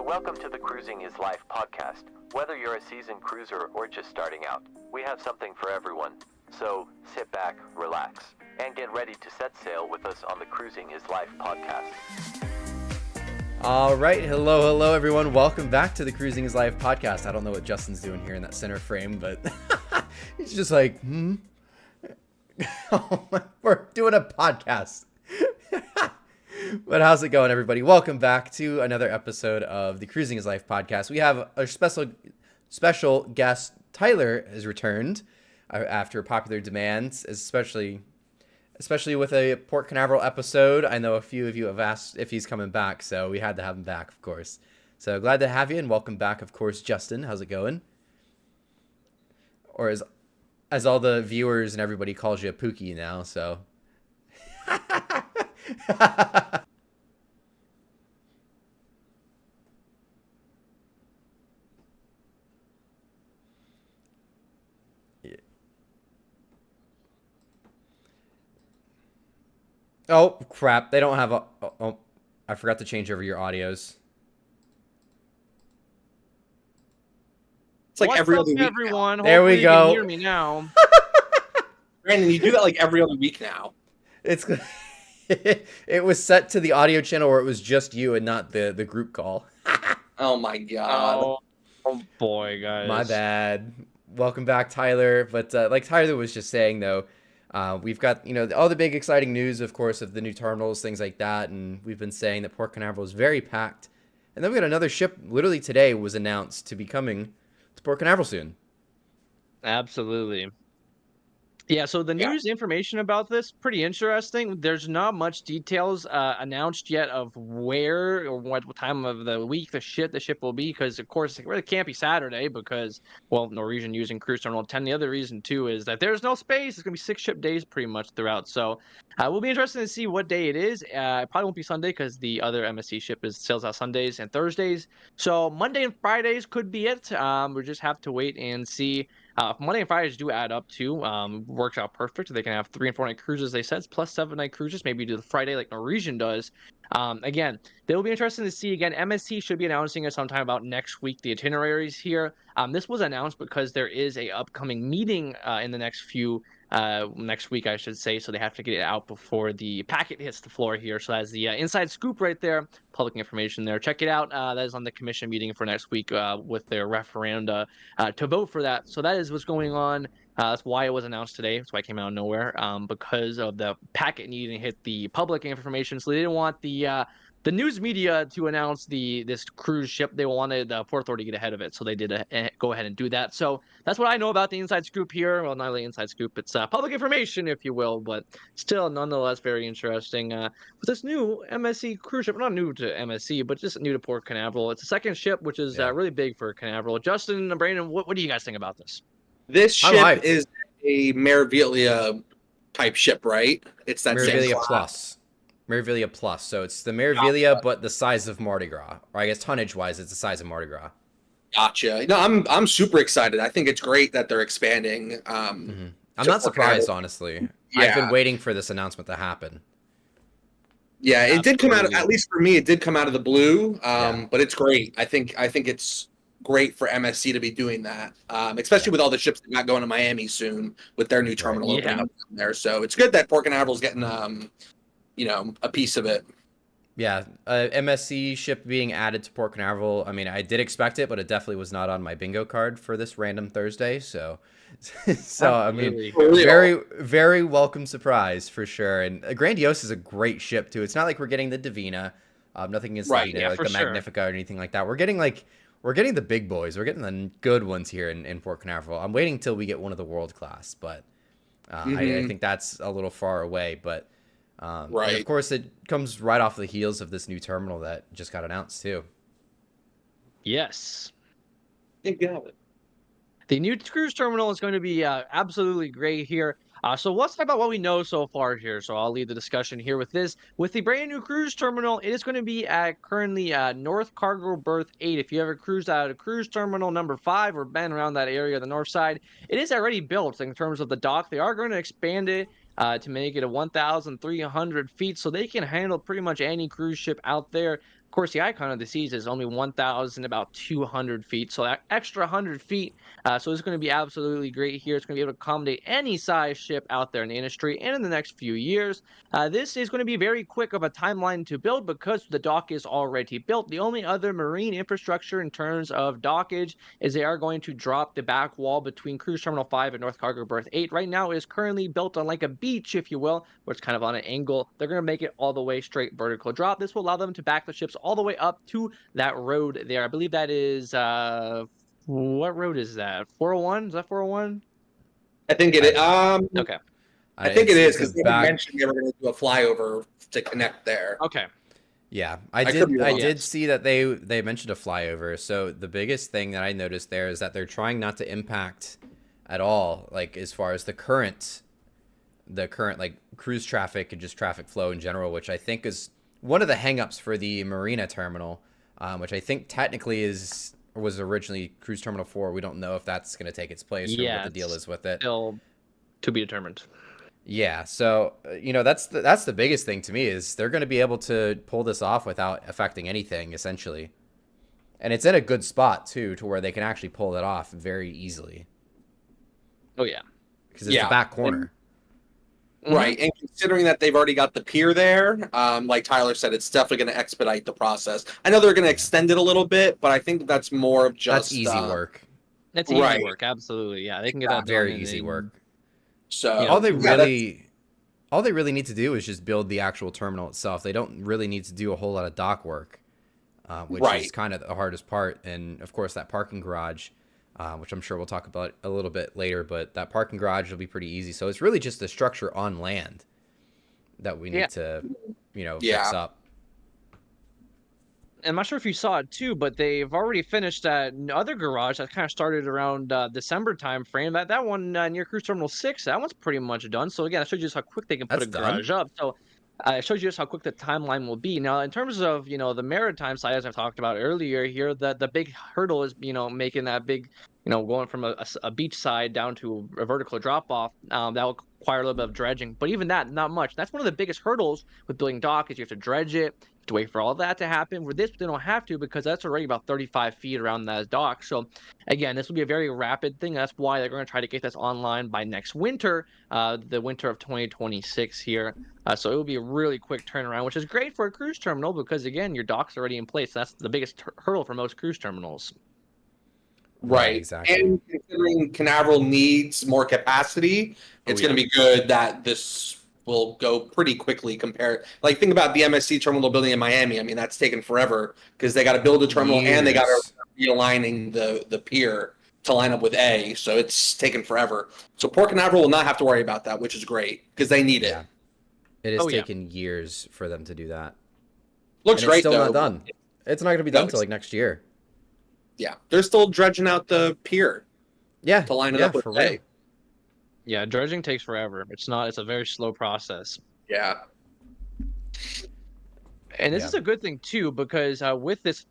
welcome to the Cruising is Life podcast. Whether you're a seasoned cruiser or just starting out, we have something for everyone. So sit back, relax, and get ready to set sail with us on the Cruising is Life podcast. All right, hello everyone. Welcome back to the Cruising is Life podcast. I don't know what Justin's doing here in that center frame, but he's just like, we're doing a podcast. But how's it going, everybody? Welcome back to another episode of the Cruising is Life podcast. We have a special guest. Tyler has returned after popular demands, especially with a Port Canaveral episode. I know a few of you have asked if he's coming back, so we had to have him back, of course. So glad to have you, and welcome back, of course, Justin. How's it going? Or as all the viewers and everybody calls you a Pookie now, so... Oh, crap. They don't have a... Oh, I forgot to change over your audios. It's like What's every up, other week everyone? now. There we Hopefully go. You can hear me now. Brandon, you do that like every other week now. It's it was set to the audio channel where it was just you and not the group call. Oh my god. Oh boy, guys. My bad. Welcome back, Tyler. But like Tyler was just saying, though, we've got, all the big exciting news, of course, of the new terminals, things like that. And we've been saying that Port Canaveral is very packed. And then we got another ship literally today was announced to be coming to Port Canaveral soon. Absolutely. Yeah, so the news information about this, pretty interesting. There's not much details announced yet of where or what time of the week the ship will be, because, of course, it really can't be Saturday because, well, Norwegian using Cruise Terminal 10. The other reason, too, is that there's no space. It's going to be 6 ship days pretty much throughout. So we'll be interested to see what day it is. It probably won't be Sunday because the other MSC ship sails out Sundays and Thursdays. So Monday and Fridays could be it. We just have to wait and see. Monday and Fridays do add up too. Works out perfect. They can have 3 and 4 night cruises, they said, plus 7 night cruises. Maybe do the Friday like Norwegian does. Again, they'll be interesting to see. Again, MSC should be announcing it sometime about next week, the itineraries here. This was announced because there is a upcoming meeting in the next week, I should say. So they have to get it out before the packet hits the floor here. So that's the inside scoop right there. Public information there. Check it out. That is on the commission meeting for next week with their referenda to vote for that. So that is what's going on. That's why it was announced today. That's why it came out of nowhere, because of the packet needing to hit the public information. So they didn't want the news media to announce this cruise ship. They wanted the Port Authority to get ahead of it. So they did go ahead and do that. So that's what I know about the inside scoop here. Well, not really inside scoop. It's public information, if you will, but still nonetheless very interesting. With this new MSC cruise ship, not new to MSC, but just new to Port Canaveral. It's a second ship, which is really big for Canaveral. Justin and Brandon, what do you guys think about this? This ship is a Meraviglia type ship, right? It's that Meraviglia same Plus. Meraviglia Plus. So it's the Meraviglia, but the size of Mardi Gras. Or I guess tonnage-wise, it's the size of Mardi Gras. Gotcha. No, I'm super excited. I think it's great that they're expanding. I'm not surprised, honestly. Yeah. I've been waiting for this announcement to happen. Yeah, it did come out, at least for me, it did come out of the blue, but it's great. I think it's great for MSC to be doing that, especially with all the ships that got going to Miami soon with their new terminal opening up there. So it's good that Port Canaveral's getting, a piece of it. Yeah, MSC ship being added to Port Canaveral. I mean, I did expect it, but it definitely was not on my bingo card for this random Thursday. So I mean, very, very welcome surprise for sure. And Grandiose is a great ship too. It's not like we're getting the Divina, nothing against Divina, like the Magnifica or anything like that. We're getting the big boys. We're getting the good ones here in Port Canaveral. I'm waiting till we get one of the world class, but I think that's a little far away. But and of course, it comes right off the heels of this new terminal that just got announced too. Yes. I think you have it. The new cruise terminal is going to be absolutely great here. So let's talk about what we know so far here. So I'll lead the discussion here with this. With the brand new cruise terminal, it is going to be at currently North Cargo Berth 8. If you ever cruised out of cruise terminal number 5 or been around that area, the north side, it is already built in terms of the dock. They are going to expand it to make it a 1,300 feet, so they can handle pretty much any cruise ship out there. Of course, the icon of the seas is only 1,200 feet, so that extra 100 feet. So it's going to be absolutely great here. It's going to be able to accommodate any size ship out there in the industry and in the next few years. This is going to be very quick of a timeline to build because the dock is already built. The only other marine infrastructure in terms of dockage is they are going to drop the back wall between Cruise Terminal 5 and North Cargo Berth 8. Right now, it is currently built on like a beach, if you will, where it's kind of on an angle. They're going to make it all the way straight vertical drop. This will allow them to back the ships all the way up to that road there. I believe that is what road is that? 401? Is that 401? I think it is. Okay. I think it is because they back... mentioned they were going to do a flyover to connect there. Okay. Yeah, I did see that they mentioned a flyover. So the biggest thing that I noticed there is that they're trying not to impact at all, like as far as the current like cruise traffic and just traffic flow in general, which I think is one of the hangups for the marina terminal, which I think technically was originally Cruise Terminal 4. We don't know if that's going to take its place or what the deal is with it. Still to be determined. Yeah, so that's the biggest thing to me is they're going to be able to pull this off without affecting anything essentially, and it's in a good spot too, to where they can actually pull it off very easily. Oh yeah, because it's the back corner. Right, and considering that they've already got the pier there, like Tyler said, it's definitely going to expedite the process. I know they're going to extend it a little bit, but I think that's more of just... That's easy work. That's easy work, absolutely. Yeah, they can get that very easy work. So all they really need to do is just build the actual terminal itself. They don't really need to do a whole lot of dock work, which is kind of the hardest part. And of course, that parking garage, which I'm sure we'll talk about a little bit later, but that parking garage will be pretty easy. So it's really just the structure on land that we need to, fix up. I'm not sure if you saw it too, but they've already finished that other garage that kind of started around December time frame. That one near Cruise Terminal 6, that one's pretty much done. So again, it shows you just how quick they can put a garage up. So it shows you just how quick the timeline will be. Now, in terms of the maritime side, as I've talked about earlier here, the big hurdle is making that big going from a beach side down to a vertical drop off. That will require a little bit of dredging, but even that, not much. That's one of the biggest hurdles with building dock is you have to dredge it. To wait for all that to happen. With this, they don't have to because that's already about 35 feet around that dock. So again, this will be a very rapid thing. That's why they're going to try to get this online by next winter, the winter of 2026 here. So it will be a really quick turnaround, which is great for a cruise terminal because again, your dock's already in place. That's the biggest hurdle for most cruise terminals. Right, exactly. And considering Canaveral needs more capacity, it's going to be good that this will go pretty quickly compared. Like, think about the MSC terminal building in Miami. I mean, that's taken forever because they got to build a terminal and they got to realigning the pier to line up with A. So it's taken forever. So Port Canaveral will not have to worry about that, which is great because they need it. It has taken years for them to do that. Looks great, still though. Not done. It's not going to be done until like next year. Yeah, they're still dredging out the pier. Yeah, to line it up with A. Yeah, dredging takes forever. It's a very slow process. Yeah. And this is a good thing, too, because with this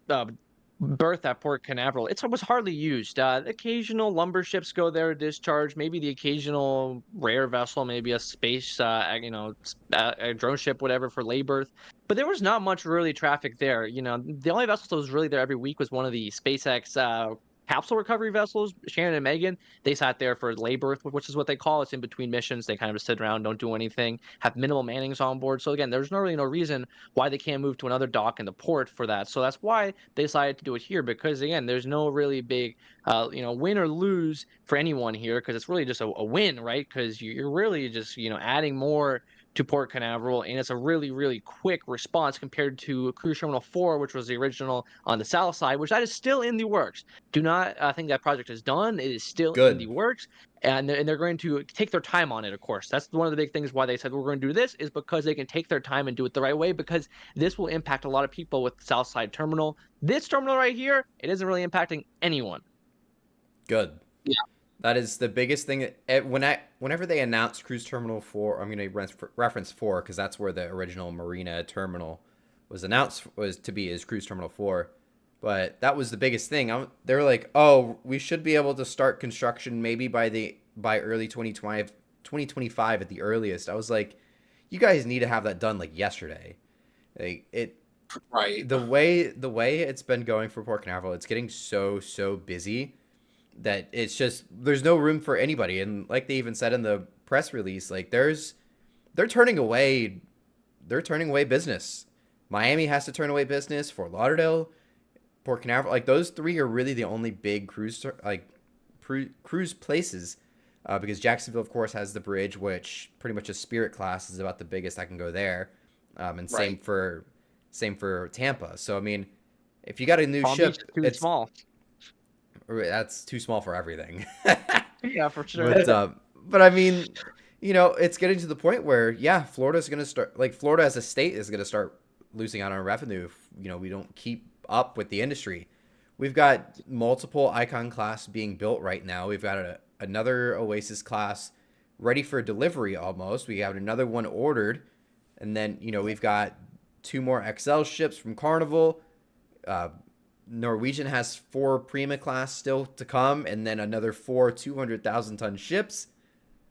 berth at Port Canaveral, it was hardly used. Occasional lumber ships go there to discharge, maybe the occasional rare vessel, maybe a space, a drone ship, whatever, for lay berth. But there was not much really traffic there. The only vessel that was really there every week was one of the SpaceX capsule recovery vessels, Shannon and Megan. They sat there for lay berth, which is what they call it. It's in between missions. They kind of just sit around, don't do anything, have minimal mannings on board. So again, there's no reason why they can't move to another dock in the port for that. So that's why they decided to do it here because again, there's no really big, win or lose for anyone here because it's really just a win, right? Because you're really just adding more to Port Canaveral, and it's a really, really quick response compared to Cruise Terminal 4, which was the original on the south side, which that is still in the works. Do not think that project is done. It is still in the works, and they're going to take their time on it, of course. That's one of the big things why they said we're going to do this is because they can take their time and do it the right way because this will impact a lot of people with the south side terminal. This terminal right here, it isn't really impacting anyone. Good. Yeah. That is the biggest thing. Whenever they announced Cruise Terminal 4, I'm going to reference 4 because that's where the original marina terminal was announced is Cruise Terminal 4. But that was the biggest thing. They were like, oh, we should be able to start construction maybe by early 2025 at the earliest. I was like, you guys need to have that done like yesterday. Right. the way it's been going for Port Canaveral, it's getting so busy that it's just there's no room for anybody. And like they even said in the press release, like they're turning away business. Miami has to turn away business. Fort Lauderdale, Port Canaveral, like those three are really the only big cruise places. Because Jacksonville, of course, has the bridge, which pretty much a Spirit class is about the biggest I can go there, and Right. same for Tampa. So I mean, if you got a new Palm Beach ship, is too small. that's too small for everything. Yeah, for sure. But I mean, it's getting to the point where yeah, Florida's gonna start like Florida as a state is gonna start losing out on revenue if we don't keep up with the industry. We've got multiple Icon class being built right now. We've got another Oasis class ready for delivery almost. We have another one ordered, and then we've got two more XL ships from Carnival. Norwegian has 4 Prima class still to come, and then another 4 200,000-ton ships.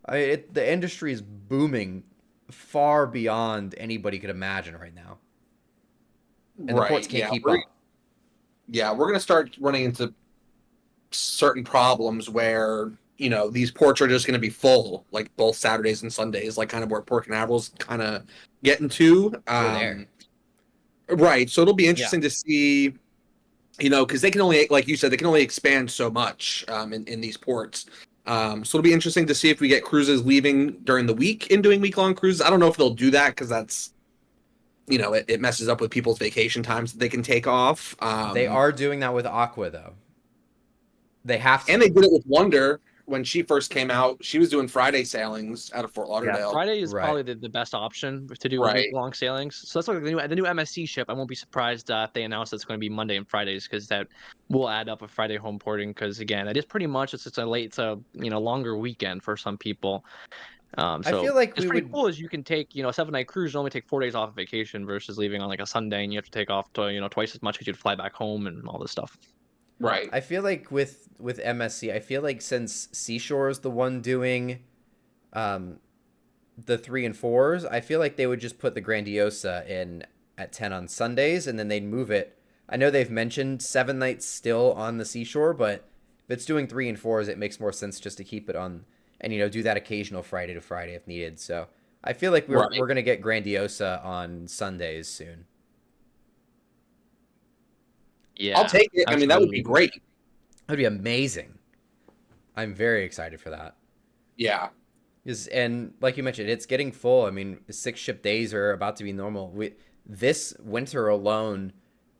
The industry is booming far beyond anybody could imagine right now, and the ports can't keep up. Yeah, we're gonna start running into certain problems where these ports are just going to be full, like both Saturdays and Sundays, like kind of where Port Canaveral's kind of getting to. We're there. Right. So it'll be interesting to see, because they can only, like you said, they can only expand so much in these ports. So it'll be interesting to see if we get cruises leaving during the week and doing week-long cruises. I don't know if they'll do that because that's, it messes up with people's vacation times that they can take off. They are doing that with Aqua, though. They have to. And they did it with Wonder. When she first came out, she was doing Friday sailings out of Fort Lauderdale. Yeah, Friday is probably the best option to do long sailings. So that's like the new MSC ship. I won't be surprised if they announce it's going to be Monday and Fridays because that will add up a Friday home porting. Because again, it is pretty much it's a longer weekend for some people. So I feel like it's pretty cool as you can take a 7-night cruise and only take 4 days off of vacation versus leaving on like a Sunday and you have to take off to, twice as much because you'd fly back home and all this stuff. Right. I feel like with MSC, I feel like since Seashore is the one doing the 3 and 4s, I feel like they would just put the Grandiosa in at 10 on Sundays and then they'd move it. I know they've mentioned 7 nights still on the Seashore, but if it's doing 3 and 4s, it makes more sense just to keep it on and do that occasional Friday to Friday if needed. So I feel like we're gonna get Grandiosa on Sundays soon. Yeah, I'll take it. Absolutely. I mean, that would be great. That'd be amazing. I'm very excited for that. Yeah. And like you mentioned, it's getting full. I mean, 6 ship days are about to be normal. This winter alone,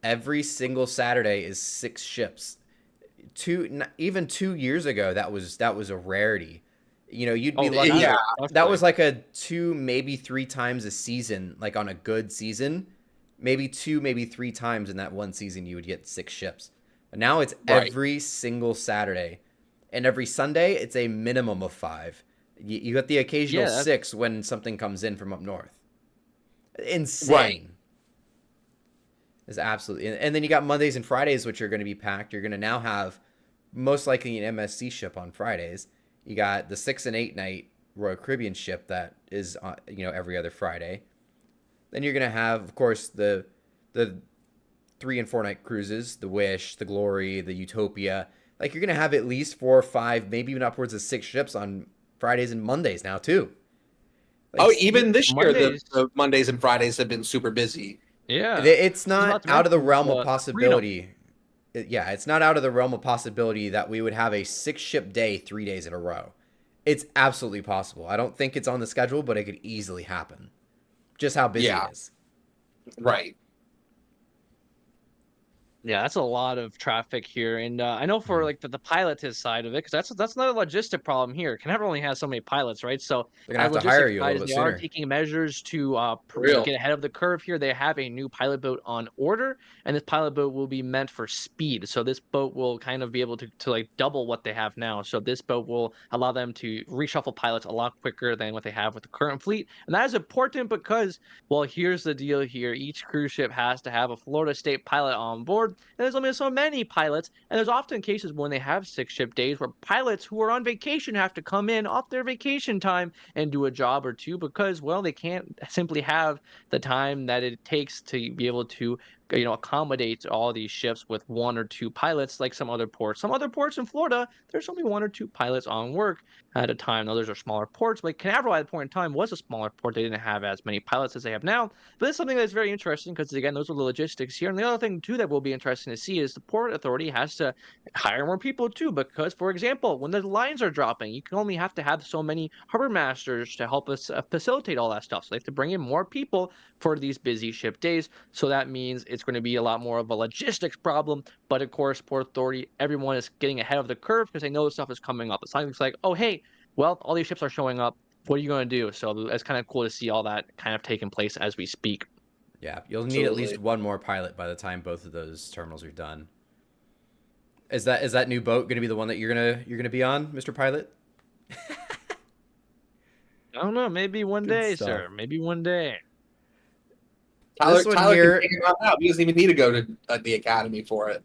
every single Saturday is 6 ships. Even 2 years ago, that was a rarity. You'd be lucky. Yeah, that was like a 2, maybe 3 times a season, like on a good season. Maybe 2, maybe 3 times in that one season you would get 6 ships. But now it's every single Saturday. And every Sunday, it's a minimum of 5. You got the occasional 6 when something comes in from up north. Insane. Right. It's absolutely. And then you got Mondays and Fridays, which are going to be packed. You're going to now have most likely an MSC ship on Fridays. You got the 6 and 8 night Royal Caribbean ship that is, every other Friday. Then you're going to have, of course, the 3 and 4 night cruises, the Wish, the Glory, the Utopia. Like, you're going to have at least 4 or 5, maybe even upwards of 6 ships on Fridays and Mondays now, too. Like, even this year, the Mondays and Fridays have been super busy. Yeah. It's not out of the realm of possibility. It's not out of the realm of possibility that we would have a 6 ship day 3 days in a row. It's absolutely possible. I don't think it's on the schedule, but it could easily happen. Just how busy it is. Right. Yeah, that's a lot of traffic here, and I know for like the pilot side of it, because that's another logistic problem here. Canaveral only has so many pilots, right? So they're gonna have to hire you a little bit sooner. They are taking measures to get ahead of the curve here. They have a new pilot boat on order, and this pilot boat will be meant for speed. So this boat will kind of be able to like double what they have now. So this boat will allow them to reshuffle pilots a lot quicker than what they have with the current fleet, and that is important because, well, here's the deal here: each cruise ship has to have a Florida State pilot on board. board, and there's only so many pilots. And there's often cases when they have 6-ship days where pilots who are on vacation have to come in off their vacation time and do a job or two because, well, they can't simply have the time that it takes to be able to accommodate all these ships with 1 or 2 pilots like some other ports. Some other ports in Florida, there's only 1 or 2 pilots on work at a time. Now, those are smaller ports, but Canaveral at a point in time was a smaller port. They didn't have as many pilots as they have now. But it's something that's very interesting because, again, those are the logistics here. And the other thing, too, that will be interesting to see is the Port Authority has to hire more people, too, because, for example, when the lines are dropping, you can only have to have so many harbor masters to help us facilitate all that stuff. So they have to bring in more people for these busy ship days. So that means it's going to be a lot more of a logistics problem. But of course, Port Authority, everyone is getting ahead of the curve because they know the stuff is coming up. It's like, oh, hey, well, all these ships are showing up. What are you going to do? So it's kind of cool to see all that kind of taking place as we speak. Yeah, you'll need at least one more pilot by the time both of those terminals are done. Is that new boat going to be the one that you're gonna be on, Mr. Pilot? I don't know. Maybe one day, sir. Maybe one day. Tyler can figure it out. He doesn't even need to go to the academy for it.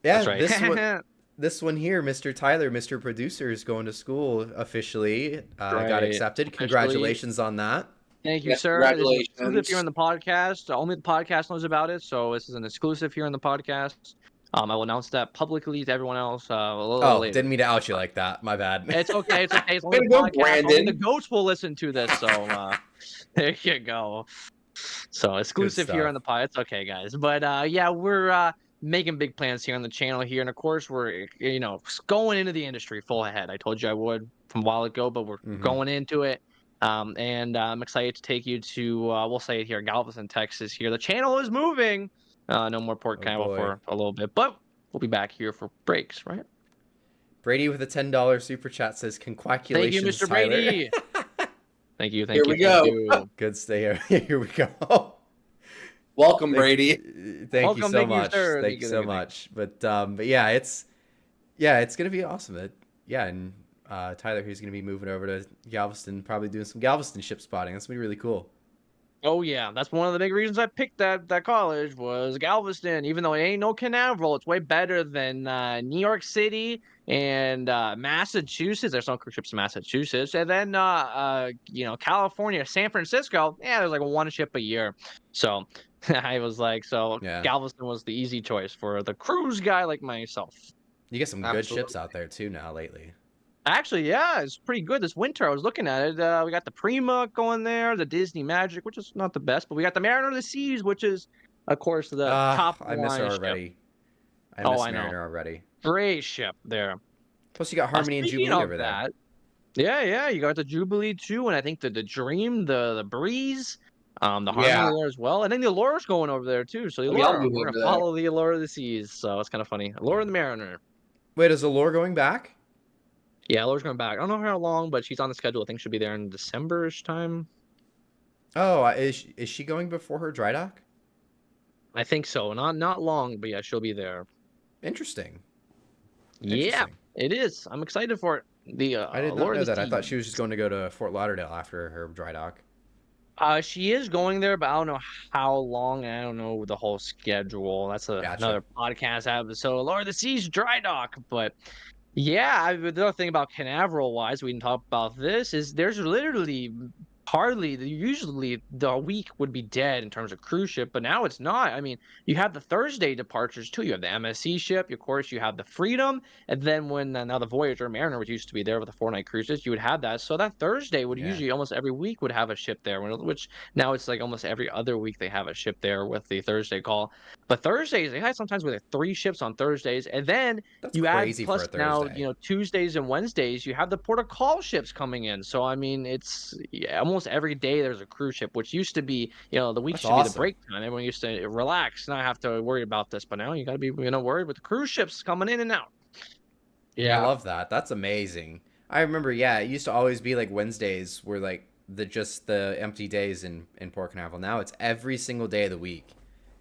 Yeah, that's right. This one here, Mr. Tyler, Mr. Producer, is going to school officially. Got accepted. Congratulations on that. Thank you, sir. Congratulations. This is exclusive here on the podcast. Only the podcast knows about it, so this is an exclusive here on the podcast. I will announce that publicly to everyone else a little later. Didn't mean to out you like that. My bad. It's okay. It's okay. It's only the podcast. Only the goats will listen to this, so there you go. So exclusive here on the pod. It's okay, guys. But yeah, we're making big plans here on the channel here, and of course we're going into the industry full ahead. I told you I would from a while ago, but we're going into it. And I'm excited to take you to we'll say it here, Galveston, Texas. Here, the channel is moving. No more Port Canaveral for a little bit, but we'll be back here for breaks, right? Brady with a $10 super chat says, "Congratulations, thank you, Mr. Tyler." Brady. Thank you. Here we go. Good stay here. Here we go. Welcome, Brady. Thank you so much. Thank you so much. But yeah, it's gonna be awesome. And Tyler, he's gonna be moving over to Galveston, probably doing some Galveston ship spotting. That's gonna be really cool. Oh yeah, that's one of the big reasons I picked that college was Galveston. Even though it ain't no Canaveral, it's way better than New York City and Massachusetts. There's some cruise ships in Massachusetts, and then California, San Francisco. Yeah, there's like 1 ship a year. So I was like, Galveston was the easy choice for the cruise guy like myself. You get some good ships out there too now lately. Actually, yeah, it's pretty good this winter. I was looking at it. We got the Prima going there, the Disney Magic, which is not the best, but we got the Mariner of the Seas, which is, of course, the top I miss her already. Ship. I miss Mariner already. Great ship there. Plus, you got Harmony and Jubilee over there. Yeah, you got the Jubilee too, and I think the Dream, the Breeze, the Harmony there as well, and then the Allure's going over there too. So the Allure, we're gonna follow the Allure of the Seas. So it's kind of funny. Allure and the Mariner. Wait, is Allure going back? Yeah, Laura's going back. I don't know how long, but she's on the schedule. I think she'll be there in December-ish time. Oh, is she going before her dry dock? I think so. Not long, but yeah, she'll be there. Interesting. Yeah, it is. I'm excited for it. I did not know that. I thought she was just going to go to Fort Lauderdale after her dry dock. She is going there, but I don't know how long. I don't know the whole schedule. That's another podcast episode. Allure of the Seas dry dock, but. Yeah, the other thing about Canaveral-wise, we can talk about this, is there's literally usually the week would be dead in terms of cruise ship, but now it's not. I mean, you have the Thursday departures too. You have the MSC ship, of course, you have the Freedom, and then when now the Voyager Mariner, which used to be there with the 4-night cruises, you would have that. So that Thursday would usually almost every week would have a ship there, which now it's like almost every other week they have a ship there with the Thursday call. But Thursdays, they had sometimes with 3 ships on Thursdays, and then you add plus now Tuesdays and Wednesdays, you have the port of call ships coming in. So I mean, it's almost every day there's a cruise ship, which used to be, the week should be the break time. Everyone used to relax, not have to worry about this. But now you got to be, worried with the cruise ships coming in and out. Yeah, I love that. That's amazing. I remember, it used to always be like Wednesdays were like the empty days in Port Canaveral. Now it's every single day of the week.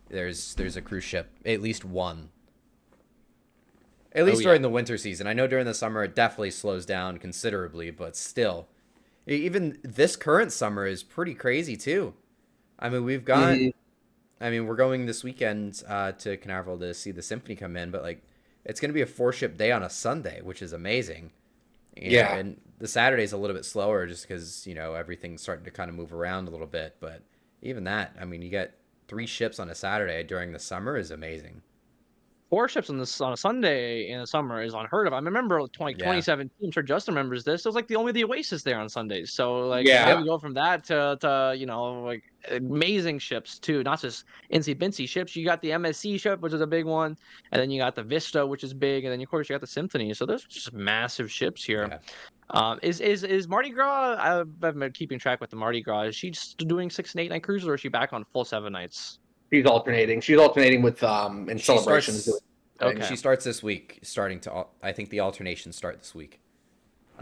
There's a cruise ship, at least one. At least during the winter season. I know during the summer it definitely slows down considerably, but still. Even this current summer is pretty crazy too. I mean, we've got I mean, we're going this weekend to Canaveral to see the symphony come in, but like, it's going to be a 4-ship day on a Sunday, which is amazing. You know, and the Saturday's a little bit slower just because, you know, everything's starting to kind of move around a little bit. But even that, I mean, you get 3 ships on a Saturday during the summer is amazing. 4 ships on a Sunday in the summer is unheard of. I remember 2017. I'm sure Justin remembers this. It was like only the Oasis there on Sundays. So like, then we go from that to you know, like amazing ships too, not just insy bincy ships. You got the MSC ship, which is a big one, and then you got the Vista, which is big, and then of course you got the Symphony. So there's just massive ships here. Yeah. Is Mardi Gras? I've been keeping track with the Mardi Gras. Is she just doing 6 and 8 night cruises, or is she back on full 7 nights? She's alternating. She's alternating with in celebrations. Okay. She starts this week. I think the alternations start this week.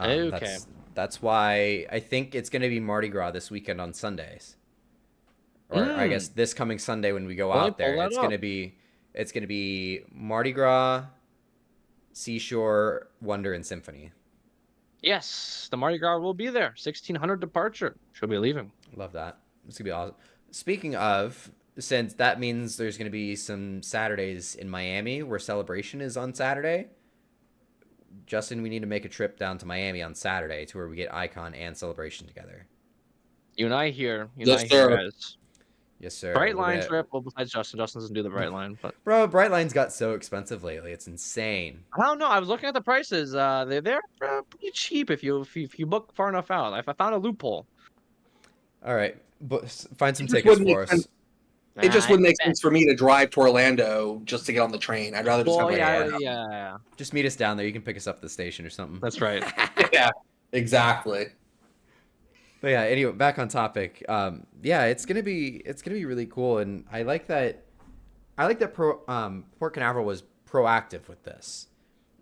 Okay. That's why I think it's going to be Mardi Gras this weekend on Sundays. Or I guess this coming Sunday when we go out there, it's going to be Mardi Gras, Seashore, Wonder, and Symphony. Yes, the Mardi Gras will be there. 1600 departure. She'll be leaving. Love that. It's going to be awesome. Speaking of, since that means there's going to be some Saturdays in Miami where Celebration is on Saturday, Justin, we need to make a trip down to Miami on Saturday to where we get Icon and Celebration together. You and I here. Yes, sir. Guys. Yes, sir. Brightline trip. Well, besides Justin doesn't do the Brightline, but bro, Brightline's got so expensive lately. It's insane. I don't know. I was looking at the prices. They're pretty cheap if you book far enough out. I found a loophole. All right, but find some tickets for us. It just wouldn't make sense for me to drive to Orlando just to get on the train. I'd rather just come to yeah. Just meet us down there. You can pick us up at the station or something. That's right. Yeah, exactly. But yeah, anyway, back on topic. Yeah, it's gonna be really cool, and I like that. Port Canaveral was proactive with this.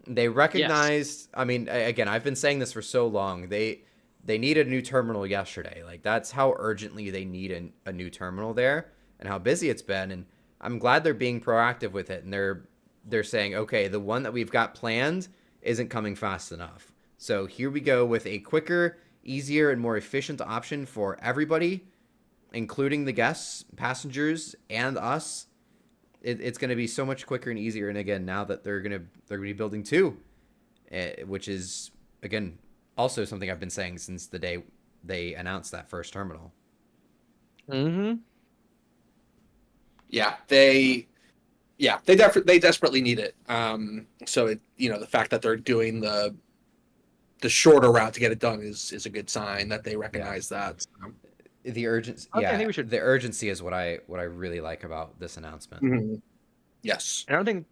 They recognized. Yes. I mean, again, I've been saying this for so long. They needed a new terminal yesterday. Like, that's how urgently they need a new terminal there, and how busy it's been. And I'm glad they're being proactive with it, and they're saying, okay, the one that we've got planned isn't coming fast enough. So here we go with a quicker, easier, and more efficient option for everybody, including the guests, passengers, and us. It's going to be so much quicker and easier. And again, now that they're going to be building 2, which is, again, also something I've been saying since the day they announced that first terminal. Mm-hmm. Yeah, they desperately need it. So the fact that they're doing the shorter route to get it done is a good sign that they recognize that. So. The urgency, I think we should. The urgency is what I really like about this announcement. Mm-hmm. Yes, and I think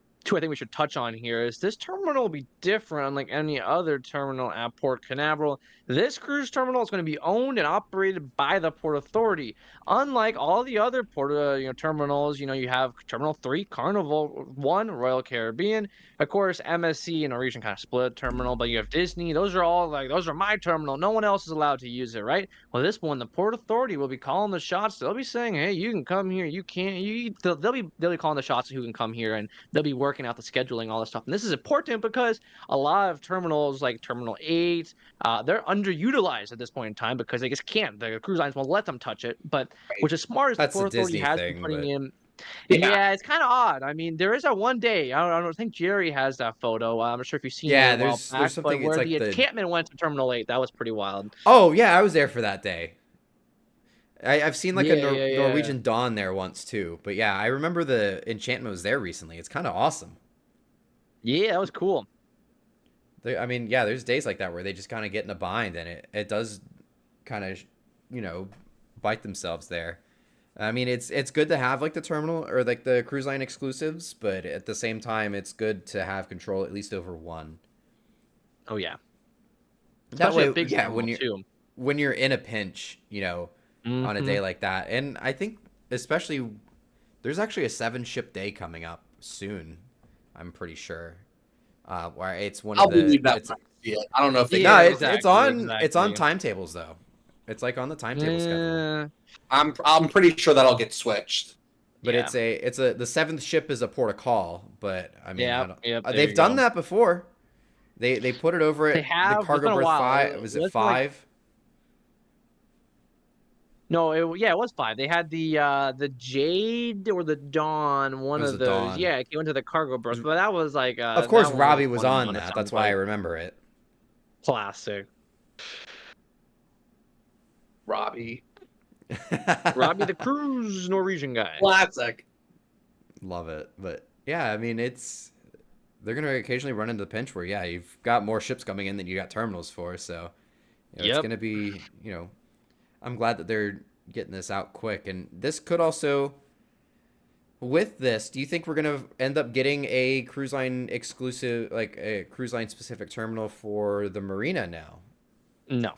we should touch on here is this terminal will be different, unlike any other terminal at Port Canaveral. This cruise terminal is going to be owned and operated by the Port Authority. Unlike all the other port terminals, you have Terminal 3, Carnival 1, Royal Caribbean, of course MSC and Norwegian kind of split terminal, but you have Disney. Those are my terminal. No one else is allowed to use it, right? Well, this one, the Port Authority will be calling the shots. They'll be saying, hey, you can come here, you can't. They'll be calling the shots of who can come here, and they'll be working out the scheduling, all this stuff. And this is important because a lot of terminals like Terminal 8, they're underutilized at this point in time because they just can't. The cruise lines won't let them touch it. But which is smart, as the Port Authority has been putting in. Yeah, it's kind of odd. I mean, there is that one day. I don't think Jerry has that photo. I'm not sure if you've seen it. Yeah, there's something where the encampment went to Terminal 8. That was pretty wild. Oh yeah, I was there for that day. I've seen like a Norwegian Dawn there once too. But yeah, I remember the enchantment was there recently. It's kind of awesome. Yeah, that was cool. I mean, yeah, there's days like that where they just kind of get in a bind, and it does kind of, bite themselves there. I mean, it's good to have like the terminal or like the cruise line exclusives, but at the same time, it's good to have control at least over one. Oh yeah. That way, when you're in a pinch, on a day like that, and I think especially there's actually a 7-ship day coming up soon. I'm pretty sure. Where it's one of the. I don't know if they. No, it's on timetables though. It's like on the timetable schedule. I'm pretty sure that'll get switched. But it's the 7th ship is a port of call. But I mean, they've done that before. They put it over at the cargo berth 5. Was it 5? No, it was 5. They had the Jade or the Dawn, one It was of the those. Dawn. Yeah, it went to the cargo berth, but that was like Of course, that one was Robbie was one and on done. It that. That's sounds why I like remember it. classic. Robbie. Robbie the cruise Norwegian guy. Classic. Love it. But yeah, I mean, they're gonna occasionally run into the pinch where you've got more ships coming in than you got terminals for, so it's Yep. gonna be I'm glad that they're getting this out quick, and this could also. With this, do you think we're gonna end up getting a cruise line exclusive, like a cruise line specific terminal for the marina now? No.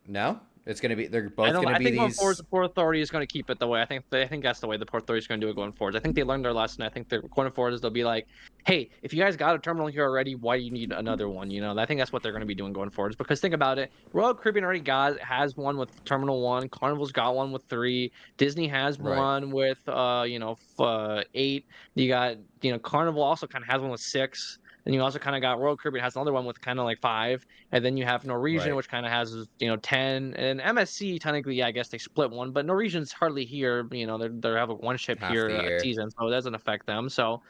No, it's gonna be they're both I don't. gonna I be think going forward, these. the Port Authority is going to keep it the way. I think that's the way the Port Authority is going to do it going forward. I think they learned their lesson. I think they're going forward is they'll be like, hey, if you guys got a terminal here already, why do you need another one? I think that's what they're going to be doing going forward. Because think about it, Royal Caribbean already has one with Terminal 1. Carnival's got one with 3. Disney has Right. one with 8. You got Carnival also kind of has one with 6. And you also kind of got Royal Caribbean has another one with kind of like 5. And then you have Norwegian, Right. which kind of has 10, and MSC technically, yeah, I guess they split one, but Norwegian's hardly here. They have one ship Half here the a year. season, so it doesn't affect them. So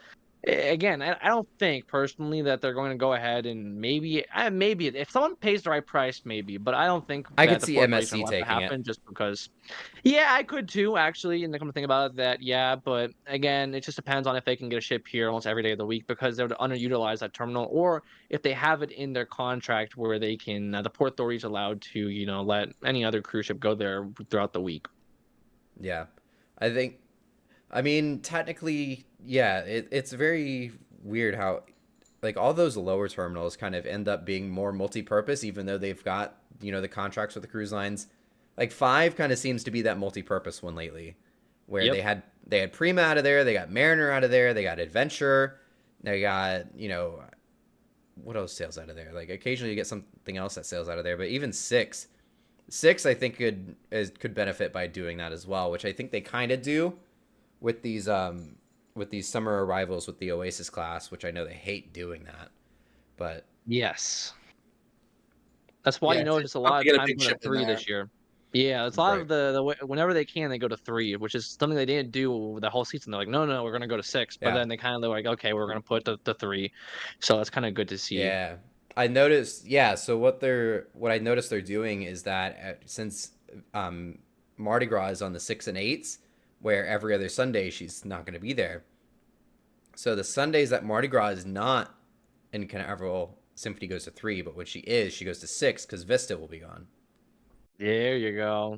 again, I don't think personally that they're going to go ahead and maybe if someone pays the right price, maybe, but I don't think I that could the see Port Authority is MSC going to let that taking it. happen just because. Yeah, I could too, actually. And come to think about it, that yeah, but again, it just depends on if they can get a ship here almost every day of the week because they would underutilize that terminal, or if they have it in their contract where they can, the Port Authority is allowed to, let any other cruise ship go there throughout the week. Yeah, I mean, technically, yeah, it's very weird how, like, all those lower terminals kind of end up being more multi-purpose, even though they've got the contracts with the cruise lines. Like 5 kind of seems to be that multi-purpose one lately, where Yep. they had Prima out of there, they got Mariner out of there, they got Adventure, they got what else sails out of there? Like occasionally you get something else that sails out of there, but even 6 I think could benefit by doing that as well, which I think they kind of do with these summer arrivals with the Oasis class, which I know they hate doing that, but Yes. That's why Yeah, you notice it's a tough lot to of get a times big going to ship in 3 there. this year. Yeah, it's a lot Right. of whenever they can, they go to 3, which is something they didn't do the whole season. They're like, no, we're going to go to 6, but Yeah. then they kind of like, okay, we're going to put the 3. So that's kind of good to see. Yeah, I noticed. Yeah, so what I noticed they're doing is that since Mardi Gras is on the 6 and 8s, where every other Sunday she's not going to be there. So the Sundays that Mardi Gras is not in Canaveral, Symphony goes to 3, but when she goes to 6 because Vista will be gone. There you go.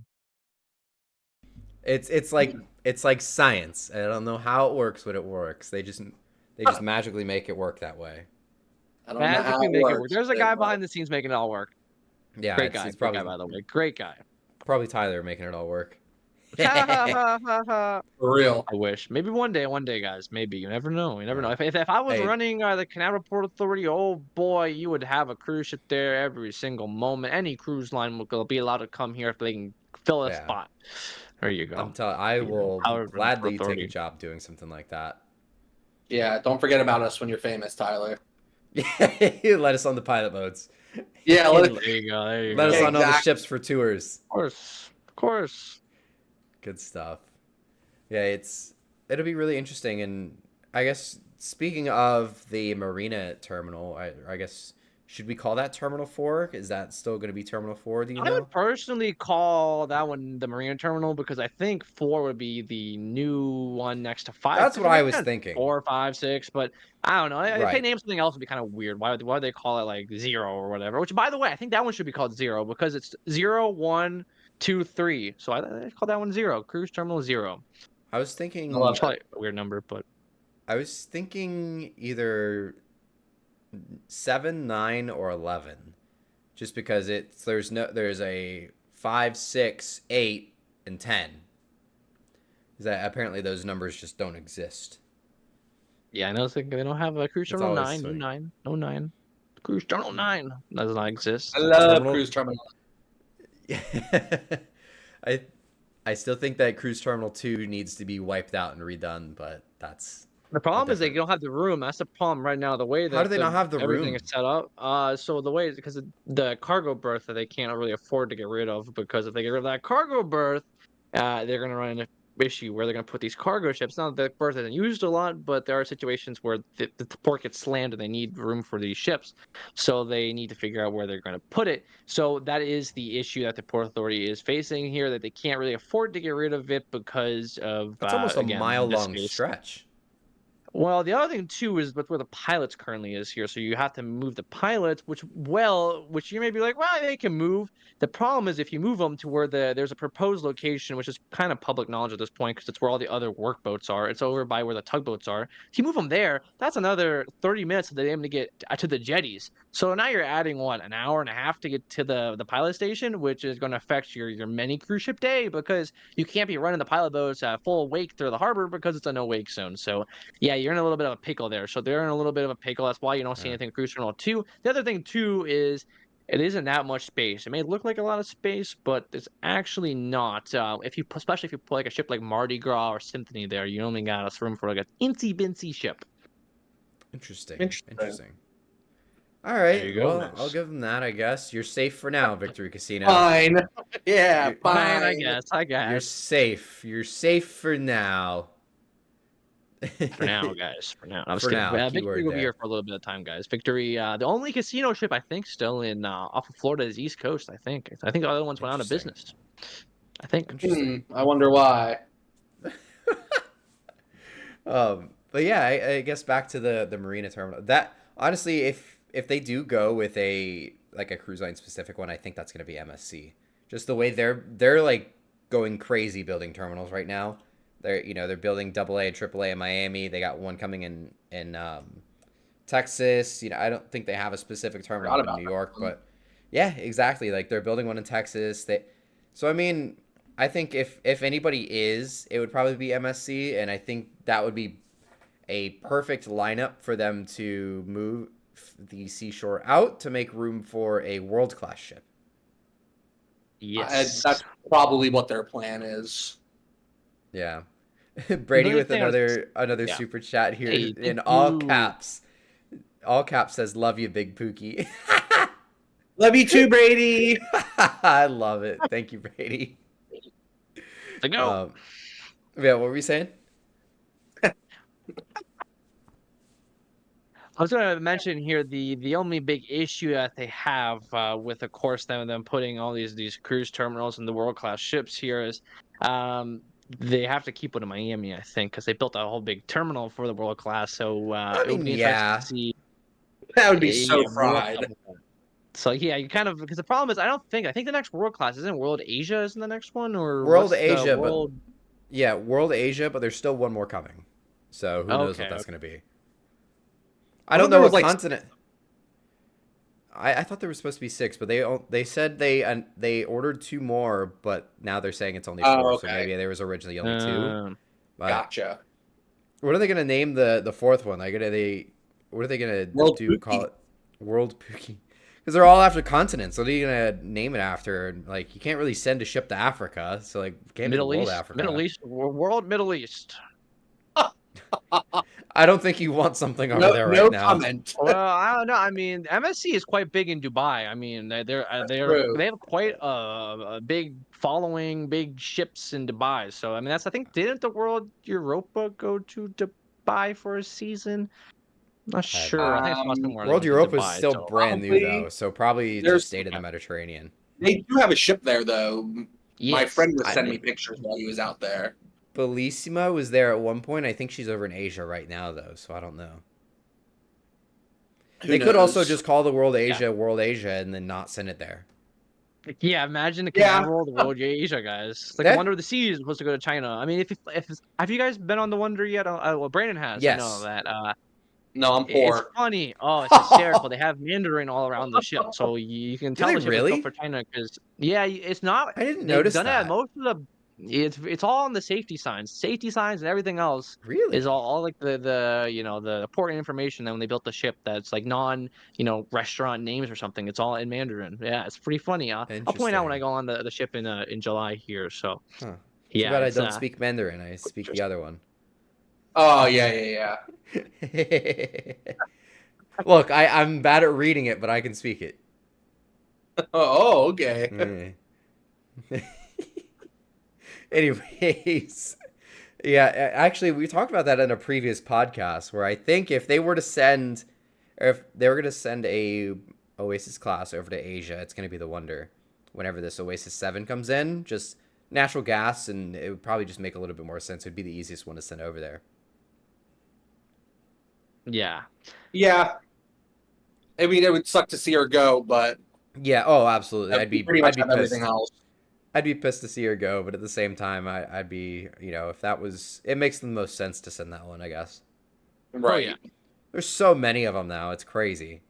It's like science. I don't know how it works, but it works. They just magically make it work that way. I don't know how Magically it make it work. works, There's a but guy it behind works. the scenes making it all work. Yeah, Great guy. it's Great probably guy, by the way. Great guy. probably Tyler making it all work. For real. I wish. Maybe one day, guys. Maybe. You never know. You never know. If I was Hey. running the Canaveral Port Authority, oh boy, you would have a cruise ship there every single moment. Any cruise line will be allowed to come here if they can fill a Yeah. spot. There you go. I will Power of the gladly take authority. a job doing something like that. Yeah, don't forget about us when you're famous, Tyler. You let us on the pilot boats. Yeah, There you go. There you Let go. us on all the Exactly. ships for tours. Of course. Good stuff. Yeah, it'll be really interesting. And I guess speaking of the marina terminal, I guess should we call that Terminal 4? Is that still going to be Terminal 4? Do you I know? would personally call that one the Marina Terminal because I think 4 would be the new one next to 5. That's 'cause what I they've was got thinking. 4, 5, 6, but I don't know. If they Right. name something else, it'd be kind of weird. Why would they call it like 0 or whatever? Which, by the way, I think that one should be called 0 because it's 0, 1, 2, 3. So I call that one 0. Cruise Terminal 0. I was thinking. I love It's probably a weird number, but I was thinking either 7, 9, or 11, just because there's a 5, 6, 8, and 10. Is that apparently those numbers just don't exist. yeah, I know they don't have a Cruise It's Terminal always 9. funny. No 9. Cruise Terminal 9 does not exist. I love Terminal- cruise terminal. I still think that Cruise Terminal 2 needs to be wiped out and redone, but that's The problem is they different- don't have the room. That's the problem right now. The way that How do they not have the everything room? is set up. So the way is because the cargo berth that they can't really afford to get rid of, because if they get rid of that cargo berth, they're going to run into issue where they're going to put these cargo ships. Not that the port isn't used a lot, but there are situations where the port gets slammed and they need room for these ships. So they need to figure out where they're going to put it. So that is the issue that the Port Authority is facing here, that they can't really afford to get rid of it because of, That's almost a again, mile this long space. stretch. Well, the other thing too is with where the pilots currently is here. So you have to move the pilots, which you may be like, well, they can move. The problem is if you move them to where there's a proposed location, which is kind of public knowledge at this point because it's where all the other workboats are. It's over by where the tugboats are. If you move them there, that's another 30 minutes for them to get to the jetties. So now you're adding an hour and a half to get to the pilot station, which is going to affect your mini cruise ship day because you can't be running the pilot boats full wake through the harbor because it's a no wake zone. So yeah, you're in a little bit of a pickle there. So they're in a little bit of a pickle. That's why you don't see anything in Cruise Terminal 2. The other thing, too, is it isn't that much space. It may look like a lot of space, but it's actually not. Especially if you put like a ship like Mardi Gras or Symphony there, you only got room for like an incy-bincy ship. Interesting. All right. There you go, Well, guys. I'll give them that, I guess. You're safe for now, Victory Casino. Fine. Yeah, You're- fine. I guess. You're safe. You're safe for now. For now, guys. For now. I'm just For kidding. now, Victory keyword will be there. here for a little bit of time, guys. Victory, the only casino ship I think still in off of Florida's East Coast. I think the other ones went out of business. I think. Interesting. I wonder why. But yeah, I guess back to the marina terminal. That honestly, if they do go with a cruise line specific one, I think that's gonna be MSC. Just the way they're like going crazy building terminals right now. They're building AA and AAA in Miami. They got one coming in Texas. I don't think they have a specific terminal in New York, but yeah, exactly. Like they're building one in Texas. So I mean, I think if anybody it would probably be MSC, and I think that would be a perfect lineup for them to move the Seashore out to make room for a world-class ship. Yes, that's probably what their plan is. Yeah. Brady with another super chat here in all caps. All caps says, "Love you, Big Pookie." Love you too, Brady. I love it. Thank you, Brady. Go. Yeah, what were you saying? I was going to mention here the only big issue that they have with, of course, them putting all these cruise terminals and the world-class ships here is they have to keep one in Miami, I think, because they built a whole big terminal for the world-class. So it would be interesting to see. That would be so fried. So yeah, you kind of, because the problem is I think the next world-class isn't World Asia isn't the next one, or World Asia, World Asia, but there's still one more coming. So who knows what that's going to be. I don't know what continent. I thought there was supposed to be 6, but they said they ordered 2 more, but now they're saying it's only 4. Okay. So maybe there was originally only 2. Gotcha. What are they gonna name the 4th one? What are they gonna do? Call it World Pookie? Because they're all after continents. What are you gonna name it after? Like you can't really send a ship to Africa, so like can't Middle East, Africa. World Middle East. I don't think you want something over there right now. Comment. Well, I don't know. I mean, MSC is quite big in Dubai. I mean, they have quite a big following, big ships in Dubai. So I mean, I think didn't the World Europa go to Dubai for a season? I'm not sure. I think I saw somewhere. World Europa is still brand new though, so probably just stayed in the Mediterranean. They do have a ship there though. Yes, my friend was sending me pictures while he was out there. Bellissima was there at one point. I think she's over in Asia right now, though, so I don't know. They could also just call the World Asia World Asia and then not send it there. Yeah, imagine the Canaveral, the World Asia guys. It's like Wonder of the Seas is supposed to go to China. I mean, if have you guys been on the Wonder yet? Well, Brandon has. Yes. I know that. No, I'm poor. It's funny. Oh, it's hysterical. They have Mandarin all around the ship, so you can tell the ship is built for China. Because it's not. I didn't notice that. Most of the. It's all on the safety signs and everything else. Really is all like the important information that when they built the ship that's like restaurant names or something. It's all in Mandarin. Yeah, it's pretty funny. I'll point out when I go on the ship in July here. So yeah, too bad I don't speak Mandarin. I speak the other one. Oh yeah. Look, I'm bad at reading it, but I can speak it. Oh, okay. Anyways, yeah, actually, we talked about that in a previous podcast where I think if they were to send, or if they were going to send a Oasis class over to Asia, it's going to be the Wonder. Whenever this Oasis 7 comes in, just natural gas, and it would probably just make a little bit more sense. It would be the easiest one to send over there. Yeah. Yeah. I mean, it would suck to see her go, but Yeah. Oh, absolutely. I'd be pretty much have pissed. everything else. I'd be pissed to see her go, but at the same time, I'd be, if that was, it makes the most sense to send that one, I guess. Right. Oh, yeah. There's so many of them now. It's crazy.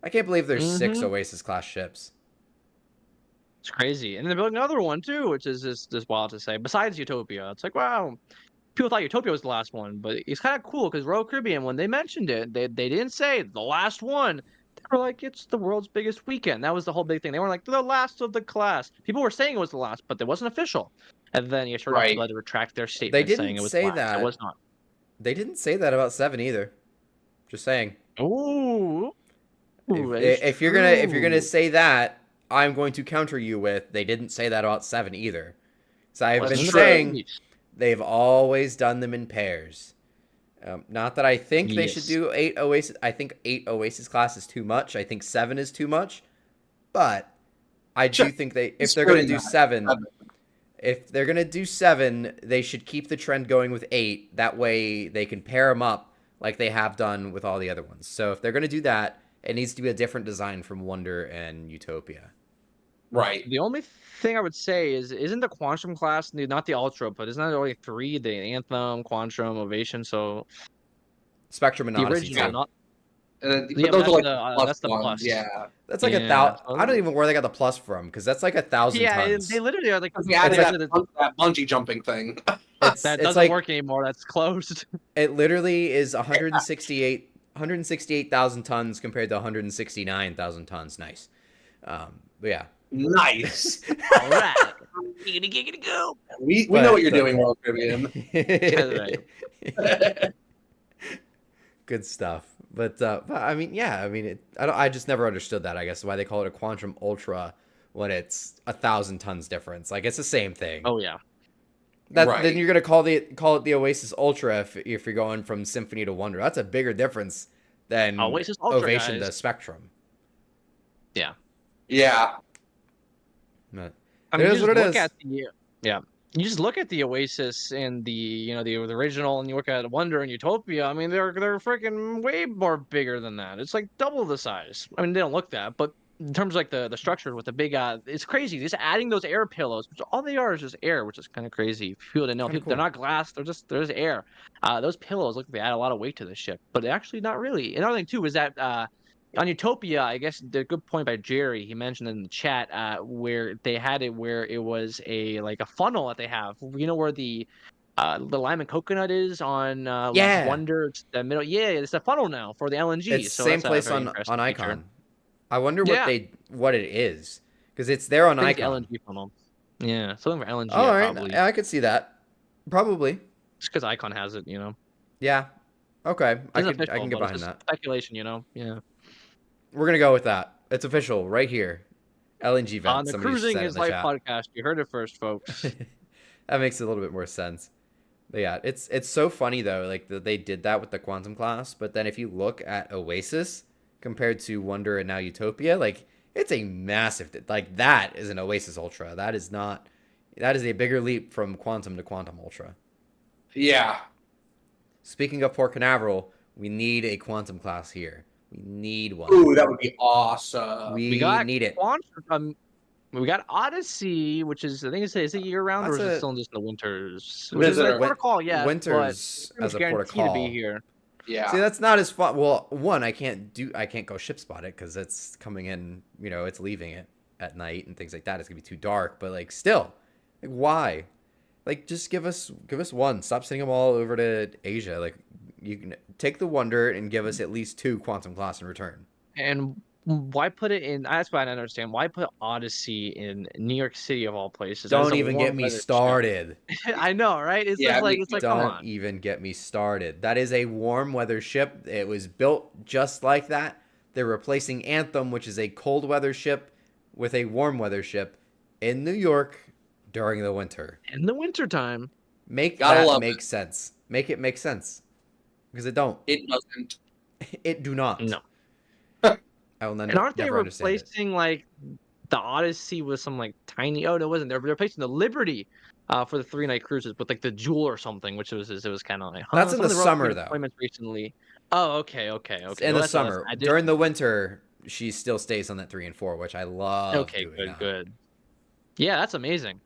I can't believe there's 6 Oasis class ships. It's crazy. And they're building another one too, which is just wild to say. Besides Utopia, it's like, wow, people thought Utopia was the last one, but it's kind of cool because Royal Caribbean, when they mentioned it, they didn't say the last one. They were like, it's the world's biggest weekend. That was the whole big thing. They weren't like the last of the class. People were saying it was the last, but it wasn't official. And then you sure enough had to retract their statement saying it was say the last. that. It was not. They didn't say that about 7 either. Just saying. Ooh. If you're gonna say that, I'm going to counter you with they didn't say that about 7 either. So I've been saying they've always done them in pairs. Not that I think they should do 8 Oasis. I think 8 Oasis class is too much. I think 7 is too much. But I do think if they're going to do 7, if they're going to do 7, they should keep the trend going with 8. That way they can pair them up like they have done with all the other ones. So if they're going to do that, it needs to be a different design from Wonder and Utopia. Right. The only thing I would say is, isn't the Quantum class, not the Ultra, but isn't that only 3? The Anthem, Quantum, Ovation, so... Spectrum and the Odyssey. Original, not... But Yeah, those are that's the plus. Yeah. That's like 1,000. I don't even know where they got the plus from, because that's like 1,000 tons. They literally are like... They added that bungee jumping thing. That doesn't work anymore. That's closed. It literally is 168,000 tons compared to 169,000 tons. Nice. But yeah. Nice. All right. Giggity go. We know what you're doing, Royal Caribbean. Good stuff. But I mean, yeah. I mean, I just never understood that. I guess why they call it a Quantum Ultra when it's 1,000 tons difference. Like it's the same thing. Oh yeah. Then you're gonna call it the Oasis Ultra if you're going from Symphony to Wonder. That's a bigger difference than Oasis Ultra, Ovation to Spectrum. Yeah. Yeah. But I mean, it is what it is. You just look at the Oasis and the original, and you look at Wonder and Utopia. I mean, they're freaking way more bigger than that. It's like double the size. I mean, they don't look that, but in terms of like the structure with the big, it's crazy. Just adding those air pillows, which all they are is just air, which is kind of crazy. People didn't know. Cool. They're not glass. There's air. Those pillows look like they add a lot of weight to the ship, but actually not really. Another thing too is that on Utopia, I guess the good point by Jerry, he mentioned in the chat where they had it where it was a funnel that they have. You know where the lime and coconut is on Wonder, the middle. Yeah, it's a funnel now for the LNG. It's the same place on Icon. I wonder what it is, because it's there on Icon. LNG funnel. Yeah, something for LNG. All right, probably. I could see that. Probably. Just because Icon has it, Yeah. Okay, I can get behind that. Speculation, Yeah. We're gonna go with that. It's official right here. LNG vent. On the Cruising is Life podcast. You heard it first, folks. That makes a little bit more sense. But yeah, it's so funny though, like that they did that with the Quantum class. But then if you look at Oasis compared to Wonder and now Utopia, like it's a massive. Like that is an Oasis Ultra. That is a bigger leap from Quantum to Quantum Ultra. Yeah. Speaking of Port Canaveral, we need a Quantum class here. We need one. Ooh, that would be awesome. We need it. We got Odyssey, which is, I think is it year round, or is it still just in the winters? Which is a protocol, yeah. Winters as a protocol. To be here. Yeah. See, that's not as fun. Well, one, I can't go ship spot it because it's coming in. It's leaving it at night and things like that. It's gonna be too dark. But like, still, like, why? Like, just give us one. Stop sending them all over to Asia. Like, you can take the Wonder and give us at least 2 Quantum class in return. And why put it in? That's what I don't understand. Why put Odyssey in New York City of all places? Don't even get me started. I know, right? It's like don't come on. Even get me started. That is a warm weather ship. It was built just like that. They're replacing Anthem, which is a cold weather ship, with a warm weather ship in New York during the winter. In the wintertime. Make Gotta that love make sense. Make it make sense. Because it don't. It doesn't. It do not. No. I will And aren't they never understand it. replacing like the Odyssey with some like tiny? Oh no, it wasn't. They're replacing the Liberty for the 3-night cruises with like the Jewel or something, which was kind of like That's in the something wrote summer, with though. deployments recently. Oh, okay. It's in Well, the summer. I did. During the winter, she still stays on that 3 and 4, which I love Okay, doing that. good. Yeah, that's amazing.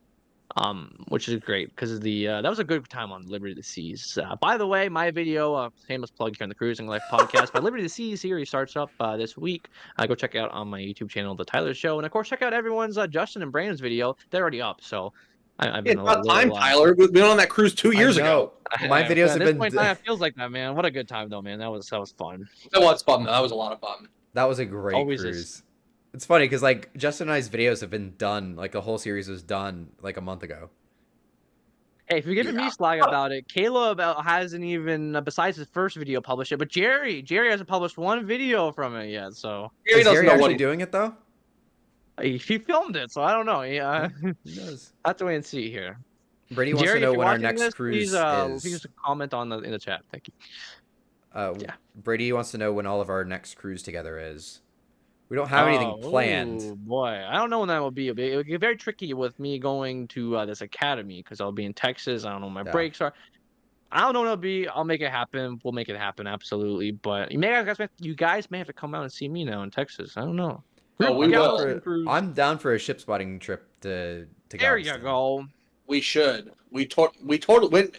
Which is great because the that was a good time on Liberty of the Seas. By the way, my video, shameless plug here on the Cruising Life podcast, my Liberty of the Seas series starts up this week. Go check out on my YouTube channel, The Tyler Show, and of course check out everyone's Justin and Brandon's video. They're already up, so I've It's been about time, Tyler. We've been on that cruise 2 years ago. My videos have been. Point in time, it feels like that, man. What a good time, though, man. That was fun. That was fun, though. That was a lot of fun. That was a great Always cruise. is. It's funny because like Justin and I's videos have been done, like the whole series was done like a month ago. Hey, if you're giving me slack about it, Caleb hasn't even, besides his first video, published it. But Jerry hasn't published one video from it yet. So Is Jerry actually doing it though? he filmed it, so I don't know. Yeah, He does. I have to wait and see here. Brady wants Jerry, to know if you're when our watching next this, cruise please is. comment in the chat. Thank you. Yeah. Brady wants to know when all of our next cruise together is. We don't have anything planned. Oh boy, I don't know when that will be. It'll get very tricky with me going to this academy because I'll be in Texas. I don't know when my breaks are. I don't know when it'll be. I'll make it happen. We'll make it happen, absolutely. But you guys may have to come out and see me now in Texas. I don't know. Oh, we will. I'm down for a ship spotting trip to There Galveston. you go. We should. We totally went.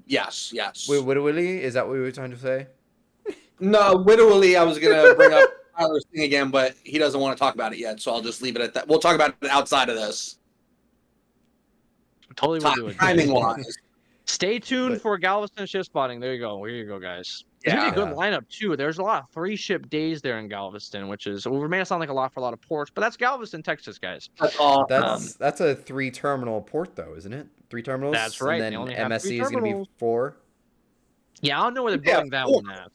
Yes. Wait, Willy? Is that what we were trying to say? No, literally, I was gonna bring up Tyler's thing again, but he doesn't want to talk about it yet, so I'll just leave it at that. We'll talk about it outside of this. Totally will do it. Timing wise. Stay tuned for Galveston ship spotting. There you go. Here you go, guys. It's gonna be a good lineup too. There's a lot of 3-ship days there in Galveston, which is we may not sound like a lot for a lot of ports, but that's Galveston, Texas, guys. That's awesome. That's a 3-terminal port though, isn't it? 3 terminals. That's right. And then MSC is gonna be 4. Yeah, I don't know where they're building that one at.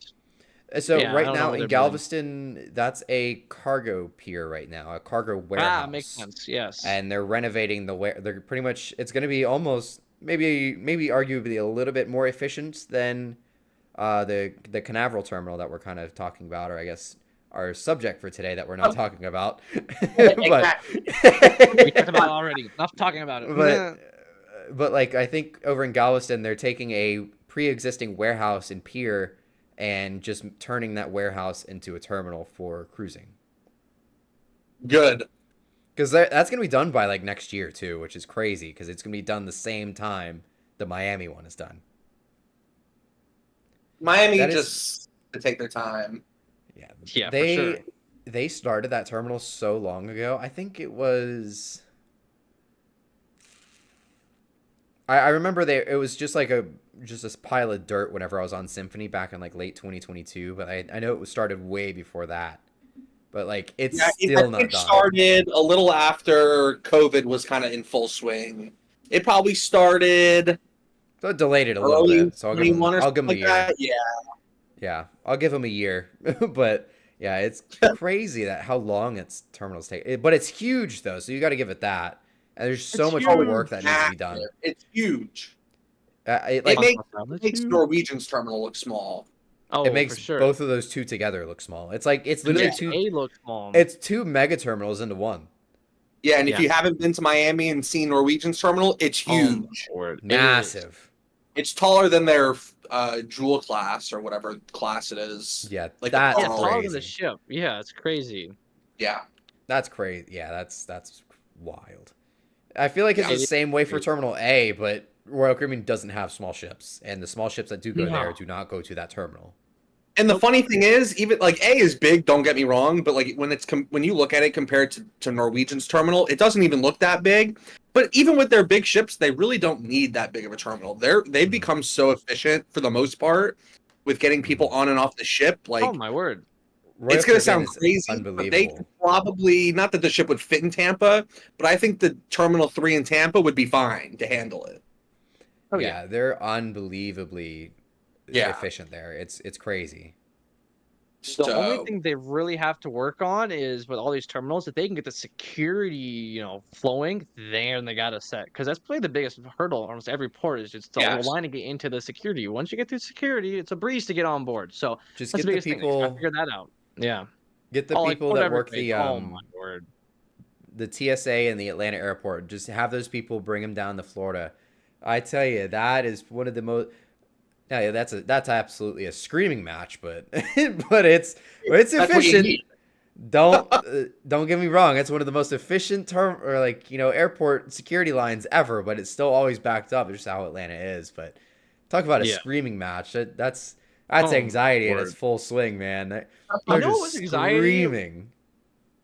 So right now in Galveston, that's a cargo pier right now, a cargo warehouse. Makes sense. Yes. And they're renovating they're pretty much. It's going to be almost maybe arguably a little bit more efficient than the Canaveral terminal that we're kind of talking about, or I guess our subject for today that we're not talking about. But we talked about it already. Enough talking about it. But like I think over in Galveston, they're taking a pre-existing warehouse and pier and just turning that warehouse into a terminal for cruising. Good. Because that's going to be done by like next year too, which is crazy because it's going to be done the same time the Miami one is done. Miami just to take their time. Yeah, for sure. They started that terminal so long ago. I think it was. I remember it was just like this pile of dirt whenever I was on Symphony back in like late 2022, but I know it was started way before that. But like it's still not done. It started a little after COVID was kind of in full swing. It probably started. So it delayed it a little bit. So I'll give them a year. That. Yeah, I'll give them a year. But yeah, it's crazy that how long its terminals take. But it's huge though, so you got to give it that. And there's so much more work that needs to be done. It's huge. It makes Norwegian's terminal look small. Oh, it makes both of those two together look small. It's like it's literally it's 2 mega terminals into one. Yeah, and if you haven't been to Miami and seen Norwegian's terminal, it's huge. Massive. It's taller than their Jewel class or whatever class it is. Yeah, like that's taller than the ship. Yeah, it's crazy. Yeah, that's crazy. Yeah, that's wild. I feel like it's the same way for Terminal A, but Royal Caribbean doesn't have small ships, and the small ships that do go there do not go to that terminal. And the funny thing is, even like A is big, don't get me wrong, but like when you look at it compared to Norwegian's terminal, it doesn't even look that big. But even with their big ships, they really don't need that big of a terminal. They've become so efficient for the most part with getting people on and off the ship. Like, oh my word. Royal it's going to sound crazy, but they could probably, not that the ship would fit in Tampa, but I think the Terminal 3 in Tampa would be fine to handle it. Oh, yeah, they're unbelievably efficient there. It's crazy. The only thing they really have to work on is with all these terminals, if they can get the security, flowing, then they got to set. Because that's probably the biggest hurdle almost every port is just the line to get into the security. Once you get through security, it's a breeze to get on board. So Just that's get the biggest the thing. They people. figure that out. Yeah. Get the people that work Oh my word. the TSA and the Atlanta airport. Just have those people bring them down to Florida. I tell you, that is one of the most. Yeah, that's absolutely a screaming match, but but it's efficient. Don't get me wrong. It's one of the most efficient airport security lines ever, but it's still always backed up. It's just how Atlanta is. But talk about a screaming match. That's anxiety in its full swing, man. They're just screaming.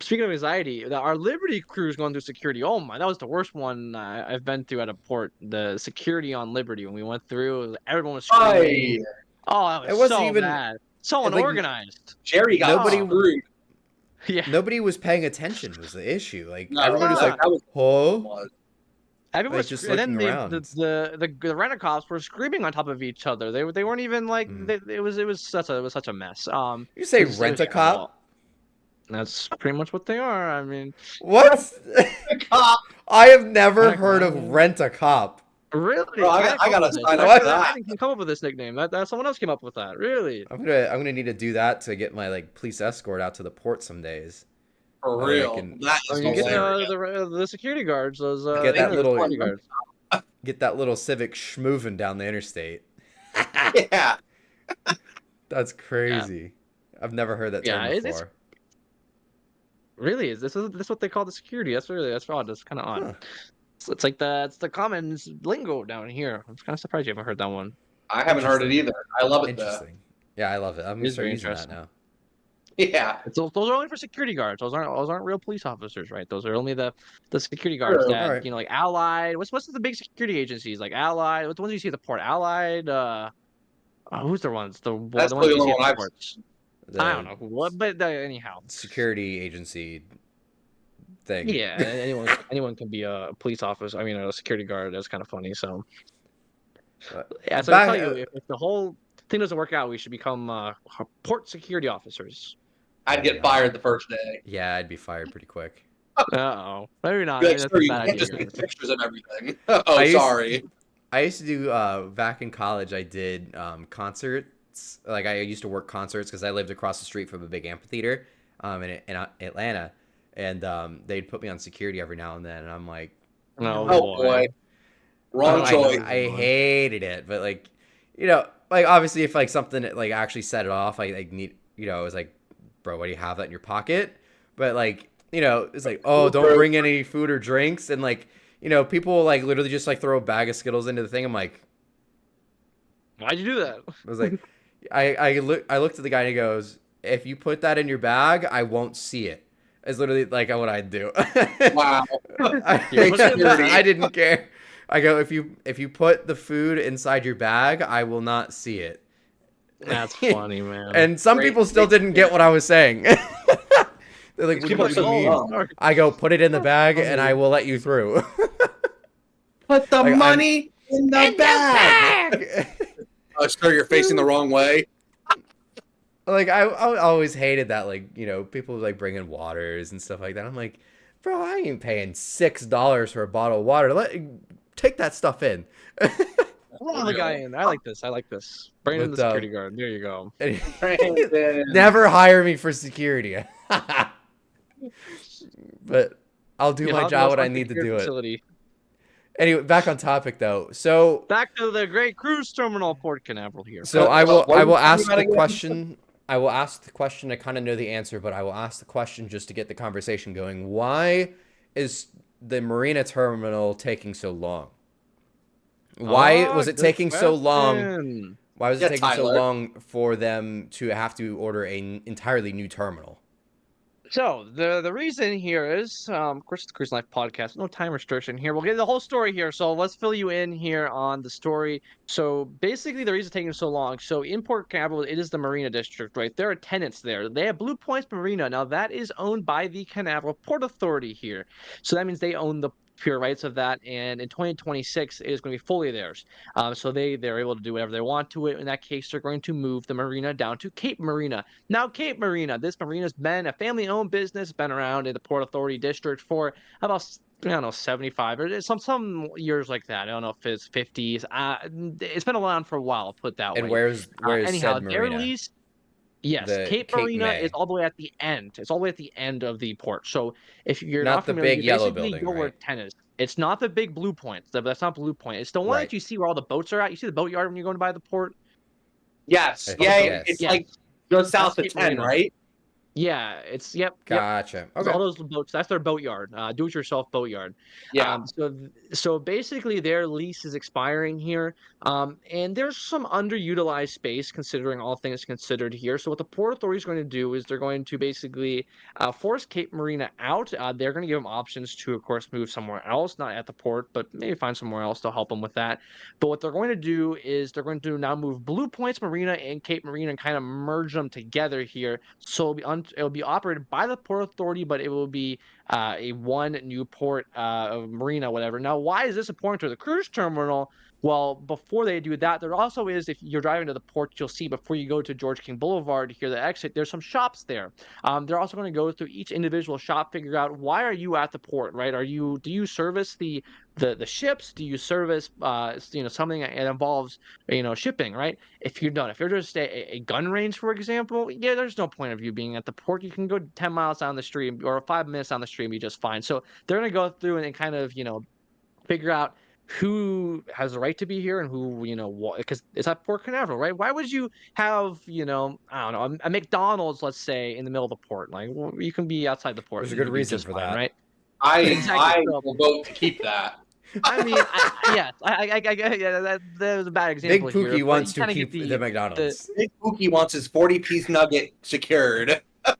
Speaking of anxiety, our Liberty cruise going through security. Oh my, that was the worst one I've been through at a port. The security on Liberty when we went through, everyone was screaming. Oh, that was so bad. So unorganized. Jerry got screwed. Yeah. Nobody was paying attention was the issue. Like No, everyone was like, "Oh." Everyone was just looking around. The rent-a-cops were screaming on top of each other. They weren't even like it was such a mess. You say rent-a-cop? That's pretty much what they are. I mean, what? I have never heard of rent-a-cop. Really? Bro, I gotta sign up for that. I didn't come up with this nickname. That someone else came up with that. Really? I'm gonna need to do that to get my police escort out to the port some days. For real. That is you get the security guards. Those get that little guards. Get that little Civic schmoving down the interstate. Yeah. That's crazy. Yeah. I've never heard that term before. Really? Is this what they call the security? That's odd. That's kind of odd. Huh. It's like it's the common lingo down here. I'm kind of surprised you haven't heard that one. I haven't heard it either. I love it. Interesting. Yeah, I love it. I'm gonna start using that now. Yeah. Those are only for security guards. Those aren't real police officers, right? Those are only the security guards that like Allied. What's the big security agencies like Allied? What the ones you see at the port? Allied. Who's the ones? The ones you see at the ports. I don't know what, but anyhow, security agency thing. Yeah, anyone can be a police officer. I mean, a security guard. That's kind of funny. So, yeah. So I tell you, if the whole thing doesn't work out, we should become port security officers. I'd get fired the first day. Yeah, I'd be fired pretty quick. Maybe not. Like, sorry, you can't just take pictures and everything. Sorry. I used to do back in college. I did concerts. Like I used to work concerts because I lived across the street from a big amphitheater in Atlanta, and they'd put me on security every now and then, and I'm like, oh boy. Wrong choice. I hated it, but obviously if something actually set it off, I need, it was like, bro, why do you have that in your pocket? But it's like, oh, don't bring any food or drinks, and people literally just throw a bag of Skittles into the thing. I'm like, why'd you do that? I was like, I looked at the guy and he goes, if you put that in your bag, I won't see it. It's literally what I'd do. Wow. I didn't care. I go, if you put the food inside your bag, I will not see it. That's funny, man. And some people still didn't get what I was saying. They're like, what do you mean? I go, put it in the bag and I will let you through. Put the money in the bag. Oh, sir, you're facing the wrong way. I always hated that, people bringing waters and stuff like that. I'm like, bro, I ain't paying $6 for a bottle of water. Take that stuff in. Pull the guy in. I like this. Bring in the security guard. There you go. Never hire me for security. But I'll do my job when I need to do it. Anyway, back on topic though. So back to the great cruise terminal, Port Canaveral here. So I will ask the question. I will ask the question. I kind of know the answer, but I will ask the question just to get the conversation going. Why is the marina terminal taking so long? Why was it taking so long? Why was it taking so long for them to have to order an entirely new terminal? So the reason here is, of course, it's the Cruise Life podcast. No time restriction here. We'll get the whole story here. So let's fill you in here on the story. So basically, the reason it's taking so long. So in Port Canaveral, it is the Marina District, right? There are tenants there. They have Blue Points Marina. Now that is owned by the Canaveral Port Authority here. So that means they own the pure rights of that, and in 2026 it is going to be fully theirs. So they're able to do whatever they want to it. In that case, they're going to move the marina down to Cape Marina. Now, Cape Marina, this marina's been a family-owned business, been around in the Port Authority district for about, I don't know, 75 or some years like that. I don't know if it's 50s. It's been around for a while, put that And way. where's Anyhow, said their marina? lease. Yes, The Cape Cape Marina is May, all the way at the end. It's all the way at the end of the port. So if you're not not the familiar, big you yellow basically building, go where right? tennis. It's not the big blue point. That's not Blue Point. It's the one Right. that you see where all the boats are at. You see the boatyard when you're going by the port. Yes. All the Yeah. boats. It's Yes. Yeah, like just that's south of Cape 10, Marina. right? Yeah, yep. Gotcha. All Okay. those boats, that's their boatyard, do-it-yourself boatyard. Yeah. So basically their lease is expiring here, and there's some underutilized space considering all things considered here. So what the Port Authority is going to do is they're going to basically force Cape Marina out. They're going to give them options to, of course, move somewhere else, not at the port, but maybe find somewhere else to help them with that. But what they're going to do is they're going to now move Blue Points Marina and Cape Marina and kind of merge them together here. So it'll be operated by the Port Authority, but it will be a one new port marina, whatever. Now, why is this important to the cruise terminal? Well, before they do that, there also is, if you're driving to the port, you'll see before you go to George King Boulevard here, the exit, there's some shops there. They're also going to go through each individual shop, figure out why are you at the port, right? Do you service the ships? Do you service something that involves shipping, right? If you don't, if you're just a gun range, for example, yeah, there's no point of you being at the port. You can go 10 miles down the street or 5 minutes down the street and be just fine. So they're going to go through and kind of figure out who has the right to be here and who because it's at Port Canaveral, right? Why would you have I don't know, a McDonald's, let's say, in the middle of the port? Like, well, you can be outside the port There's a and good you'd be reason just for fine, that. right? I Exactly. So, will vote to keep that. I mean, yeah, yeah, that was a bad example Big here. Pookie But wants you to kind of keep get the the McDonald's. Big Pookie wants his 40-piece nugget secured. Bro,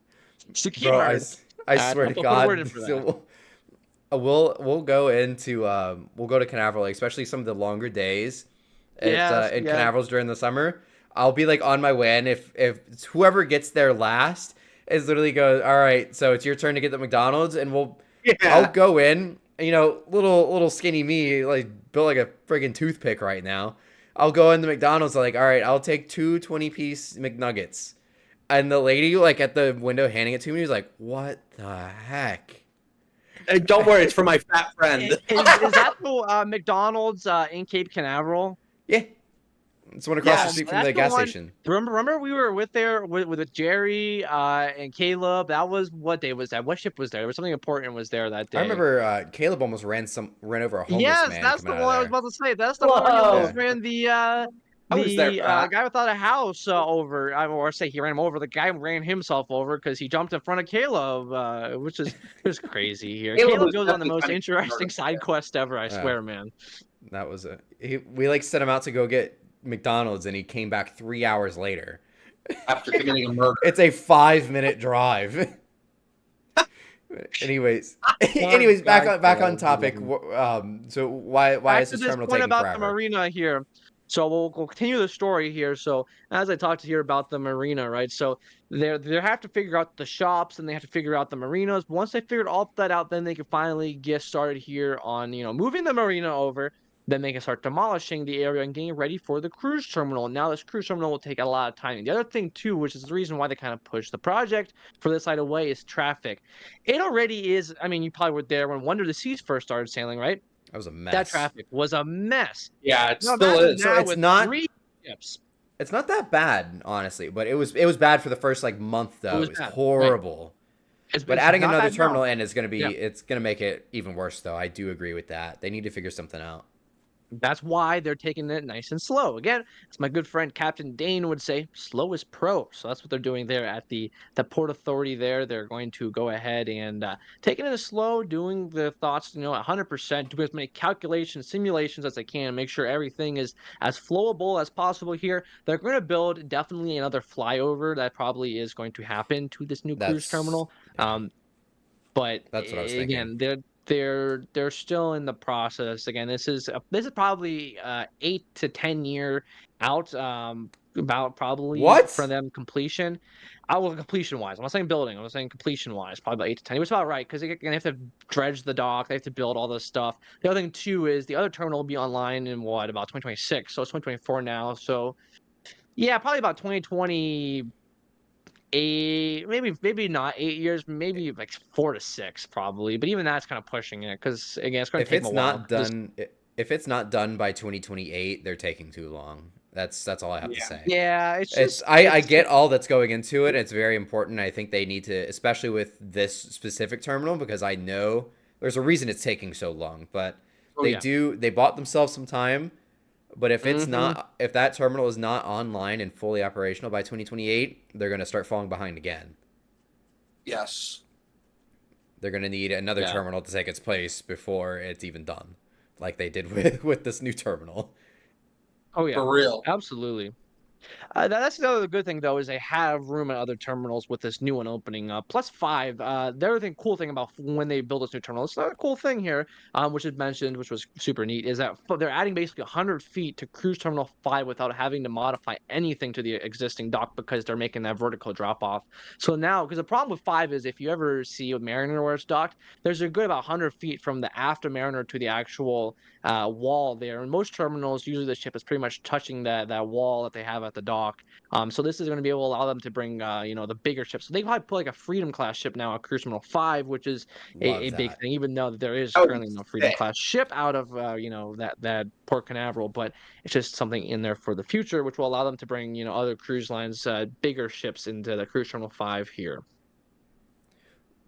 secured. I swear to I'll put a word in God. for that. So we'll go into we'll go to Canaveral, like, especially some of the longer days Yes, in yeah. Canaveral's during the summer. I'll be like on my way, and if whoever gets there last is literally goes, all right, so it's your turn to get the McDonald's, and I'll go in, little skinny me, like built like a friggin' toothpick right now. I'll go in the McDonald's, like, all right, I'll take 2 20-piece McNuggets. And the lady, like, at the window handing it to me was like, what the heck? Hey, don't worry, it's for my fat friend. Is that the McDonald's in Cape Canaveral? Yeah. It's one across the Yes, street from that's the the gas one. station. Remember we were with Jerry and Caleb. That was, what day was that? What ship was there? There was something important was there that day. I remember Caleb almost ran over a homeless Yes, man that's coming the out one I of was there. about to say. That's the one where he Whoa. almost ran the was there for that. guy without a house over. Or say he ran him over. The guy ran himself over because he jumped in front of Caleb, which is just crazy here. Caleb Caleb was goes on the definitely most trying to interesting murder side him. quest ever. I Yeah. swear, man. That was we like sent him out to go get McDonald's, and he came back 3 hours later. After committing a murder. It's a 5-minute drive. Anyways, back on topic. So why Back is to this this terminal point taking about forever? the marina here. So we'll continue the story here. So as I talked here about the marina, right? So they have to figure out the shops and they have to figure out the marinas. Once they figured all that out, then they can finally get started here on moving the marina over. Then they can start demolishing the area and getting ready for the cruise terminal. Now this cruise terminal will take a lot of time. And the other thing too, which is the reason why they kind of pushed the project for this side away, is traffic. It already is. I mean, you probably were there when Wonder of the Seas first started sailing, right? That was a mess. That traffic was a mess. Yeah, it Now still imagine is. So that it's with not- 3 ships. It's not that bad, honestly, but it was bad for the first like month though. was It was bad, right. horrible. It's But adding not another bad now. terminal in is Yeah. it's gonna make it even worse though. I do agree with that. They need to figure something out. That's why they're taking it nice and slow. Again, as my good friend Captain Dane would say, slow is pro. So that's what they're doing there at the Port Authority there. They're going to go ahead and taking it slow, doing the thoughts, 100%, doing as many calculations, simulations as they can, make sure everything is as flowable as possible here. They're going to build definitely another flyover. That probably is going to happen to this new cruise terminal. But That's what I was again, they're still in the process. Again, this is probably 8 to 10 year out about probably What? for them completion. I will completion wise. I'm not saying building. I'm saying completion wise, probably about 8 to 10. It was about right because they have to dredge the dock. They have to build all this stuff. The other thing too is the other terminal will be online in what about 2026? So it's 2024 now. So yeah, probably about 2028. Maybe not 8 years. Maybe like 4 to 6 probably. But even that's kind of pushing it because again, it's going to If take them it's a while. not done, if it's not done by 2028, they're taking too long. That's all I have to Yeah. say. Yeah, it's It's just I get all that's going into it. It's very important. I think they need to, especially with this specific terminal, because I know there's a reason it's taking so long. But oh yeah. they bought themselves some time. But Hmm. if that terminal is not online and fully operational by 2028, they're gonna start falling behind again. Yes. They're gonna need another Yeah. terminal to take its place before it's even done, like they did with this new terminal. Oh yeah. For real. Absolutely. That's the other good thing though is they have room at other terminals with this new one opening up. Plus five. The other cool thing about when they build this new terminal, it's a cool thing here, which is mentioned, which was super neat, is that they're adding basically 100 feet to Cruise Terminal 5 without having to modify anything to the existing dock because they're making that vertical drop off. So now, because the problem with 5 is if you ever see a Mariner where it's docked, there's a good about 100 feet from the aft of Mariner to the actual wall there. And most terminals, usually the ship is pretty much touching that wall that they have at the dock. So this is going to be able to allow them to bring the bigger ships. So they probably put like a Freedom class ship now at Cruise Terminal 5, which is a Love big that. thing, even though there is That would be currently no Freedom sick. class ship out of that Port Canaveral, but it's just something in there for the future, which will allow them to bring other cruise lines, bigger ships into the Cruise Terminal 5 here.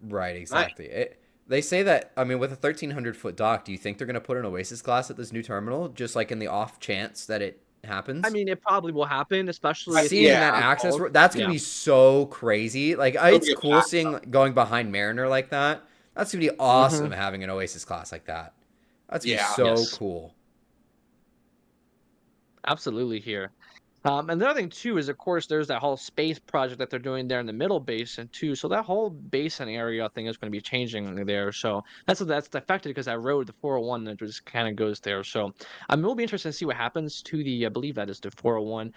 Right, Nice. exactly. They say that, I mean, with a 1,300-foot dock, do you think they're going to put an Oasis class at this new terminal, just like in the off chance that it I happens? mean, it probably will happen, especially if Seeing they Yeah. that access, both. that's going to Yeah. be so crazy. Like, It'll it's be a cool pass seeing up. going behind Mariner like that. That's going to be Hmm. awesome having an Oasis class like that. That's going to be Yeah. so Yes. cool. Absolutely here. And the other thing too is, of course, there's that whole space project that they're doing there in the middle basin too. So that whole basin area thing is going to be changing there. So that's affected because that road, the 401, that just kind of goes there. So we'll be interested to see what happens to the, I believe that is the 401.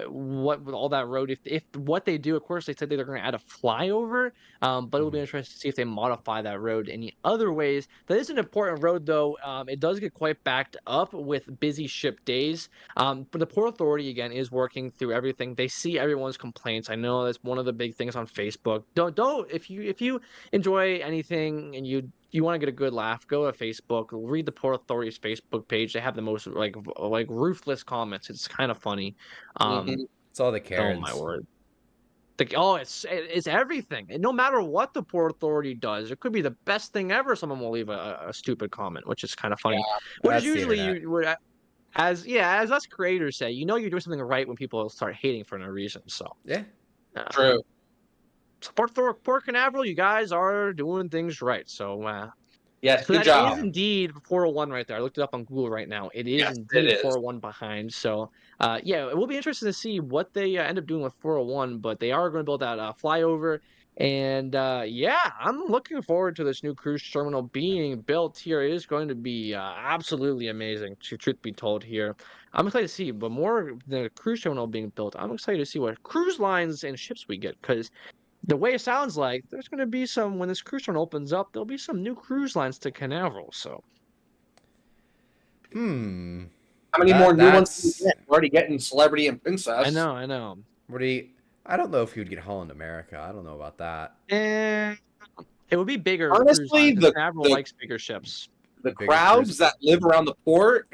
What with all that road, if what they do, of course, they said they're going to add a flyover. But it will be Mhm. interesting to see if they modify that road any other ways. That is an important road though. It does get quite backed up with busy ship days. But the Port Authority again is working through everything. They see everyone's complaints. I know that's one of the big things on Facebook. Don't if you enjoy anything and you want to get a good laugh, go to Facebook, read the Port Authority's Facebook page. They have the most like ruthless comments. It's kind of funny. Um, Mhm. It's all the oh my Karens. word. It's everything. And no matter what the Port Authority does, it could be the best thing ever. Someone will leave a stupid comment, which is kind of funny. Yeah. Which is That's the usually internet. you would as us creators say, you're doing something right when people start hating for no reason. So, Yeah. uh, True. Port Canaveral, you guys are doing things right. Yes. So Good that is job. indeed 401 right there. I looked it up on Google right now. It is Yes, it indeed is. 401 behind. So, yeah, it will be interesting to see what they end up doing with 401. But they are going to build that flyover, and yeah, I'm looking forward to this new cruise terminal being built here. It is going to be absolutely amazing. Truth be told, here, I'm excited to see. But more the cruise terminal being built, I'm excited to see what cruise lines and ships we get because the way it sounds like there's going to be some when this cruise terminal opens up, there'll be some new cruise lines to Canaveral. So Hmm. How many more new ones can we That's get? We're already getting Celebrity and I Princess. know, I know. what do you, I don't know if he would get Holland America. I don't know about that. And it would be bigger cruise Honestly, lines because Canaveral likes bigger ships. the Bigger cruise. crowds that live around the port,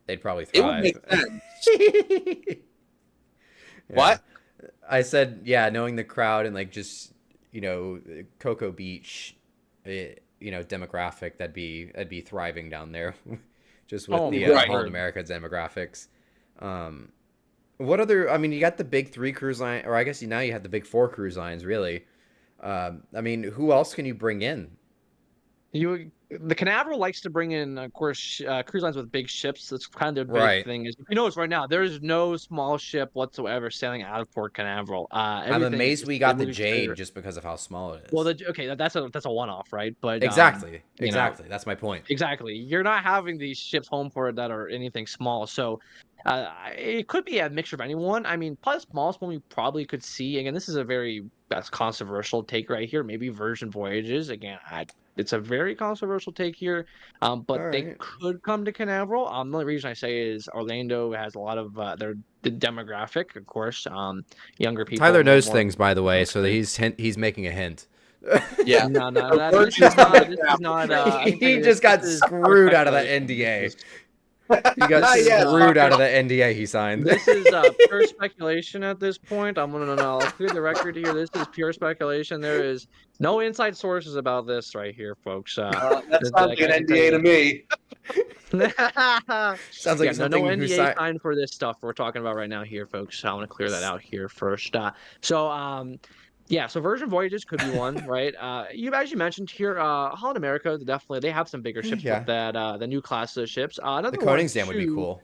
They'd probably it would thrive. make sense. Yeah. What? I said, yeah, knowing the crowd and like just, Cocoa Beach, demographic that'd be thriving down there, just with Oh the my Right. Holland word! America demographics. Um, what other? I mean, you got the big three cruise line, or I guess now you have the big four cruise lines, really. I mean, who else can you bring in? You the Canaveral likes to bring in, of course, cruise lines with big ships. That's kind of their big Right. thing. Is if you notice right now, there is no small ship whatsoever sailing out of Port Canaveral. I'm Everything is amazed just we they're got the moving Jade straight. just because of how small it Well, is. okay, that's a one-off, right? But Exactly. you know, Exactly. That's my point. exactly. You're not having these ships home port that are anything small. So it could be a mixture of anyone. I mean, probably the smallest one we probably could see. Again, this is a very that's controversial take right here. Maybe Virgin Voyages. Again, it's a very controversial take here. But All they right. could come to Canaveral. The only reason I say is Orlando has a lot of their the demographic, of course. Younger people, Tyler knows more things, by the way, so youngsters. he's making a hint. Yeah. No, no, A this virgin is not. stomach This is now. not. I can tell He you this. just This got is pure screwed out of that speculation. NDA. He got Not yet, screwed out Tyler. of the NDA he signed. This is pure speculation at this point. I'm gonna no. I'll clear the record here. This is pure speculation. There is no inside sources about this right here, folks. That sounds like I an can tell NDA to you. me. Sounds Yeah, like no something who NDA signed. signed for this stuff we're talking about right now here, folks. I want to clear that out here first. Yeah, so Virgin Voyages could be one, right? As you mentioned here, Holland America definitely they have some bigger ships with Yeah, that the new class of ships. the Another one Koningsdam would be too cool.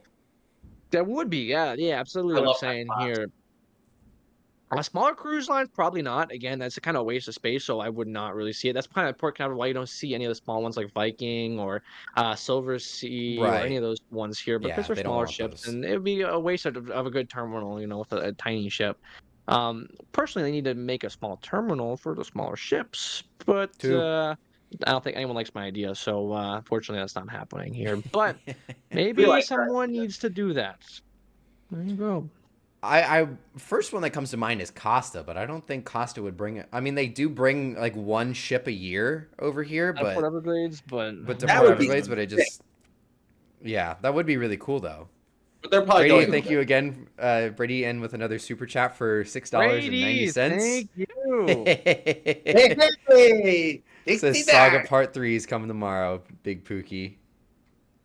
that would be, yeah, absolutely I what I'm love that saying class. here. Smaller cruise lines, probably not. Again, that's a kind of waste of space, so I would not really see it. That's kind of Port Canaveral why you don't see any of the small ones like Viking or Silver Sea or any Right. of those ones here because Yeah, they're they don't smaller want ships, those. and it would be a waste of a good terminal, with a tiny ship. Personally, they need to make a small terminal for the smaller ships, but Two. I don't think anyone likes my idea, so unfortunately, that's not happening here. But We maybe like that. someone needs to do that. There you go. I first one that comes to mind is Costa, but I don't think Costa would bring it. I mean, they do bring like one ship a year over here, At Port but Everglades, but to That Port would be Everglades, but it sick. just yeah, that would be really cool though. But they're probably Brady, going. thank you again, Brady, in with another super chat for Brady, $6.90. thank you. Hey, Says Saga Part 3 is coming tomorrow. Big Pookie.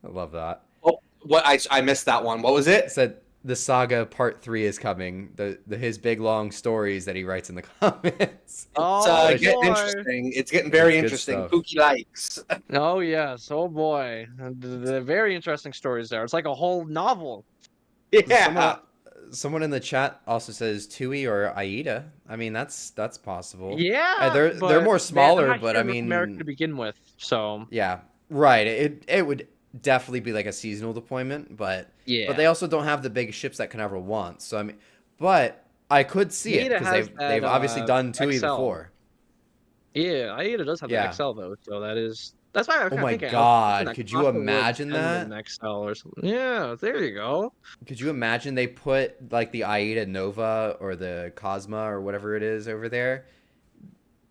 I love that. Oh, what I missed that one. What was It it? said the Saga Part 3 is coming. The his big long stories that he writes in the comments. It's Oh getting boy. interesting. It's getting very Good interesting. stuff. Pookie likes. Oh yes. Oh boy. The very interesting stories there. It's like a whole novel. Yeah. Someone in the chat also says Tui or Aida. I mean, that's possible. Yeah. They're but more they're smaller, not but here I in North America mean, to begin with. So yeah, right. It would definitely be like a seasonal deployment, but yeah. they also don't have the big ships that Canaveral wants. So I mean, but I could see it Aida because has they've that, obviously done Tui XL. before. Yeah, Aida does have Yeah. the XL though, so that's why I was Oh kinda my thinking, God, that could you Costa would imagine send that? an XL or something. Yeah, there you go. Could you imagine they put like the Aida Nova or the Cosma or whatever it is over there?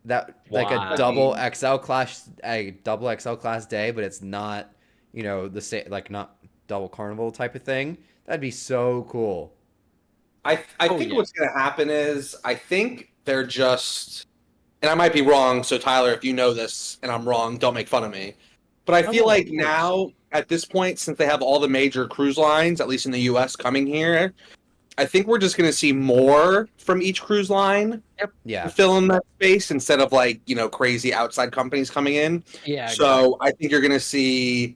That like Wow. a double XL class day, but it's not, the same, like not double carnival type of thing. That'd be so cool. I think yeah. what's going to happen is I think they're just, and I might be wrong. So Tyler, if you know this and I'm wrong, don't make fun of me. But I feel Oh, like of course. now at this point, since they have all the major cruise lines, at least in the U.S. coming here, I think we're just going to see more from each cruise line Yeah. to fill in that space instead of like crazy outside companies coming in. Yeah. So I think you're going to see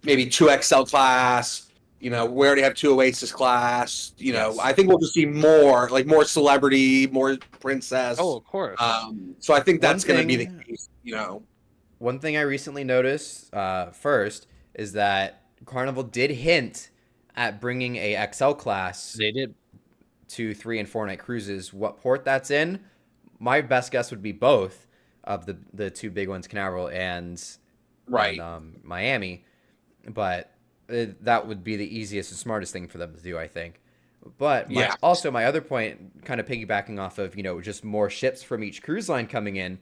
maybe 2XL class. We already have 2 Oasis class. Yes. I think we'll just see more celebrity, more princess. Oh, of course. So I think that's One going to be the thing- case. One thing I recently noticed first is that Carnival did hint at bringing a XL class They did. to 3 and 4 night cruises. What port that's in? My best guess would be both of the two big ones, Canaveral and Miami. But that would be the easiest and smartest thing for them to do, I think. But also my other point, kind of piggybacking off of just more ships from each cruise line coming in.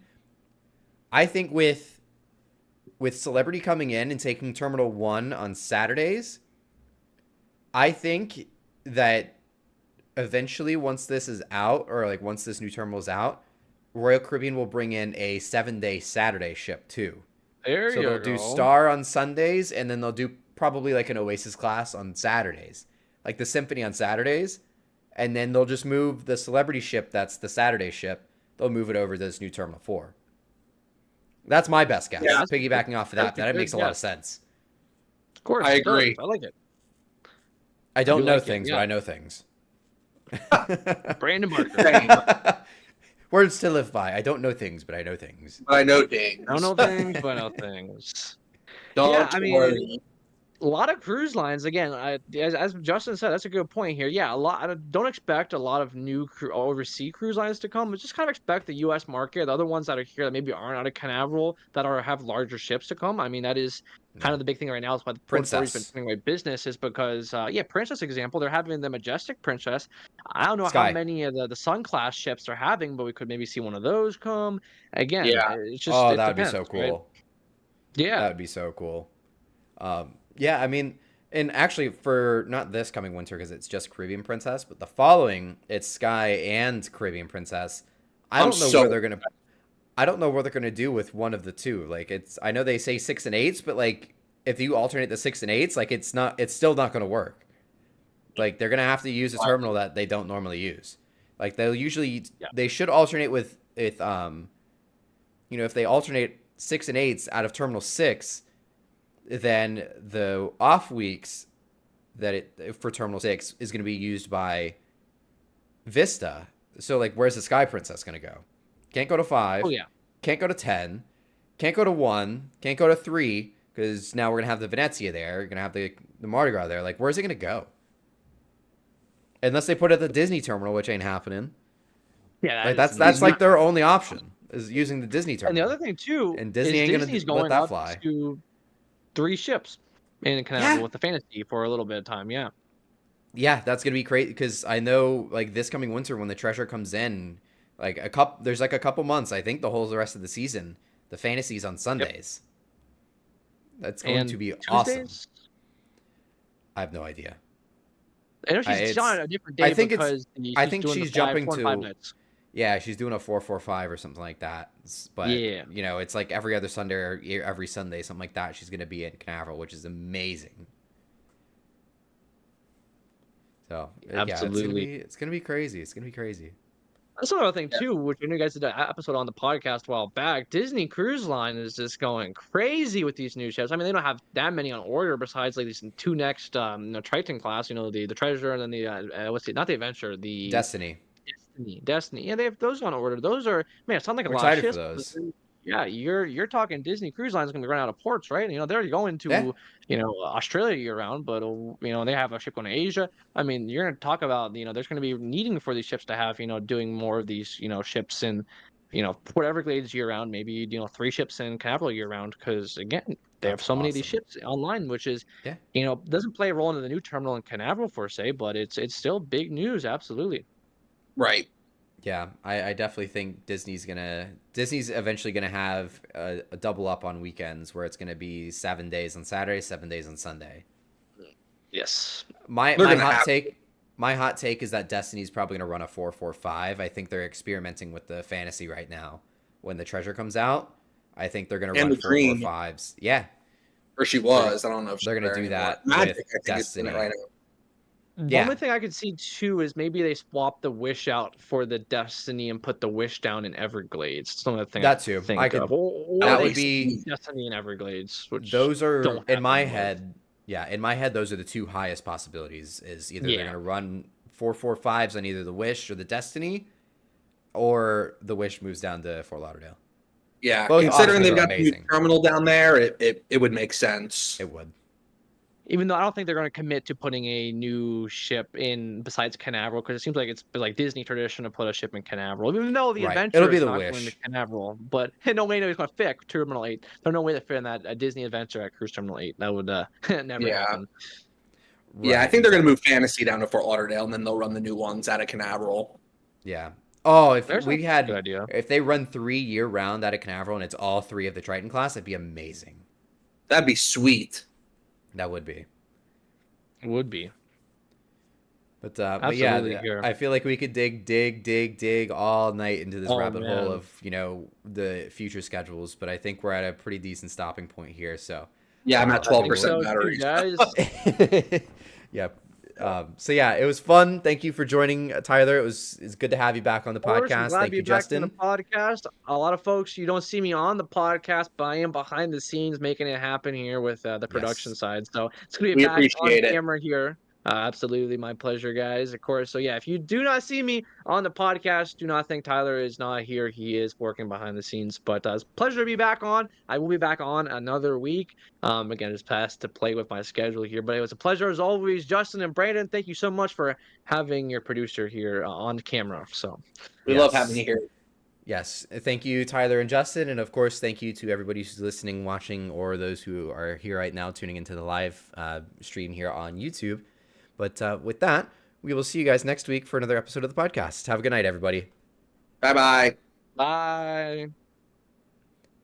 I think with Celebrity coming in and taking Terminal 1 on Saturdays, I think that eventually once this is out, or like once this new terminal is out, Royal Caribbean will bring in a 7-day Saturday ship too. There So you they'll go. do Star on Sundays, and then they'll do probably like an Oasis class on Saturdays, like the Symphony on Saturdays, and then they'll just move the Celebrity ship that's the Saturday ship. They'll move it over to this new Terminal 4. That's my best guess. Yeah. Piggybacking off of that makes a lot of sense. Of course, I it does. agree. I like it. I don't do know like it, things, yeah. but I know things. Brandon Barker. Words to live by. I don't know things, but I know things. But I know things. I don't know things, but I know things. Don't Yeah, I mean, worry. a lot of cruise lines again. As Justin said, that's a good point here. Yeah, a lot. I don't expect a lot of new overseas cruise lines to come, but just kind of expect the U.S. market, the other ones that are here that maybe aren't out of Canaveral, that have larger ships to come. I mean, that is kind of the big thing right now. Is why the Port Authority's been Princess. turning away business is because Princess example, they're having the Majestic Princess. I don't know Sky. how many of the Sun class ships they're having, but we could maybe see one of those come again. Yeah. It's just it that would be depends, so right? cool. Yeah. That would be so cool. Yeah, I mean, and actually for not this coming winter because it's just Caribbean Princess, but the following it's Sky and Caribbean Princess. I don't know what they're gonna do with one of the two. Like I know they say 6 and 8s, but like if you alternate the 6 and 8s, like it's still not gonna work. Like they're gonna have to use a terminal that they don't normally use. Like they should alternate with if they alternate 6 and 8s out of Terminal 6, then the off weeks for Terminal 6 is going to be used by Vista. So like, where's the Sky Princess going to go? Can't go to 5. Oh yeah. Can't go to 10. Can't go to 1. Can't go to 3 because now we're going to have the Venezia there. You're going to have the Mardi Gras there. Like, where's it going to go? Unless they put it at the Disney terminal, which ain't happening. Yeah, like that's like their only option is using the Disney terminal. And the other thing too, and Disney is ain't Disney's gonna let going that up fly. to 3 ships in Canaveral with the Fantasy for a little bit of time. Yeah. Yeah, that's gonna be great because I know like this coming winter when the Treasure comes in, like there's like a couple months. I think the rest of the season, the Fantasy's on Sundays. Yep. That's going to be Tuesdays? awesome. I have no idea. I know she's on a different day I think she's jumping to 5 nights. Yeah, she's doing a 4-4-5 or something like that. But it's like every other Sunday or every Sunday, something like that. She's gonna be in Canaveral, which is amazing. So absolutely, it's gonna be crazy. It's gonna be crazy. That's another thing too, which you guys did an episode on the podcast a while back. Disney Cruise Line is just going crazy with these new ships. I mean, they don't have that many on order besides like these 2 next Triton class. The Treasure and then the not the Adventure, the Destiny. Yeah, they have those on order. Those are it sounds like a lot of ships. For those. Yeah, you're talking Disney Cruise Line is going to be running out of ports, right? They're going to Australia year round, but they have a ship going to Asia. I mean, you're going to talk about there's going to be needing for these ships to have doing more of these ships in Port Everglades year round, maybe 3 ships in Canaveral year round because again they have so many of these ships online, which is doesn't play a role into the new terminal in Canaveral per se, but it's still big news, absolutely. Right. Yeah, I definitely think Disney's eventually gonna have a double up on weekends where it's gonna be 7 days on Saturday, 7 days on Sunday. Yes. My hot take is that Destiny's probably gonna run a 4-4-5. I think they're experimenting with the Fantasy right now. When the Treasure comes out, I think they're gonna run 4-4-5s. Yeah. Or she was. I don't know if they're gonna do that with Destiny. Right now. Yeah. One thing I could see too is maybe they swap the Wish out for the Destiny and put the Wish down in Everglades. Some of the things that too. That would be Destiny and Everglades. Which those are in my head. Yeah, in my head, those are the 2 highest possibilities. Is either they're gonna run 4-4-5s on either the Wish or the Destiny, or the Wish moves down to Fort Lauderdale. Yeah, considering they've got the new terminal down there, it would make sense. It would. Even though I don't think they're going to commit to putting a new ship in besides Canaveral, because it seems like it's like Disney tradition to put a ship in Canaveral. Even though the Adventure It'll be is the not Wish. going to Canaveral, but no way nobody's going to fit Terminal 8. There's no way to fit in that Disney Adventure at Cruise Terminal 8. That would never happen. Right, yeah, I think they're going to move Fantasy down to Fort Lauderdale, and then they'll run the new ones out of Canaveral. Yeah. Oh, if they run 3 year round out of Canaveral and it's all 3 of the Triton class, it'd be amazing. That'd be sweet. That would be. It would be. But yeah, I feel like we could dig all night into this rabbit hole of the future schedules. But I think we're at a pretty decent stopping point here. So yeah, I'm at 12% battery. Guys. Yeah, So yeah, it was fun. Thank you for joining, Tyler. It's good to have you back on the Of course, I'm podcast. glad to Thank be you, back on Justin. the podcast. A lot of folks, you don't see me on the podcast, but I am behind the scenes making it happen here with the production Yes. side. So it's gonna be We back on appreciate it. camera here. Absolutely, my pleasure, guys. Of course. So yeah, if you do not see me on the podcast, do not think Tyler is not here. He is working behind the scenes. But it's a pleasure to be back on. I will be back on another week. Again, it's past to play with my schedule here, but it was a pleasure as always. Justin and Brandon, thank you so much for having your producer here on camera. So. We love having you here. Yes. Thank you, Tyler and Justin. And of course, thank you to everybody who's listening, watching, or those who are here right now tuning into the live stream here on YouTube. But with that, we will see you guys next week for another episode of the podcast. Have a good night, everybody. Bye-bye. Bye.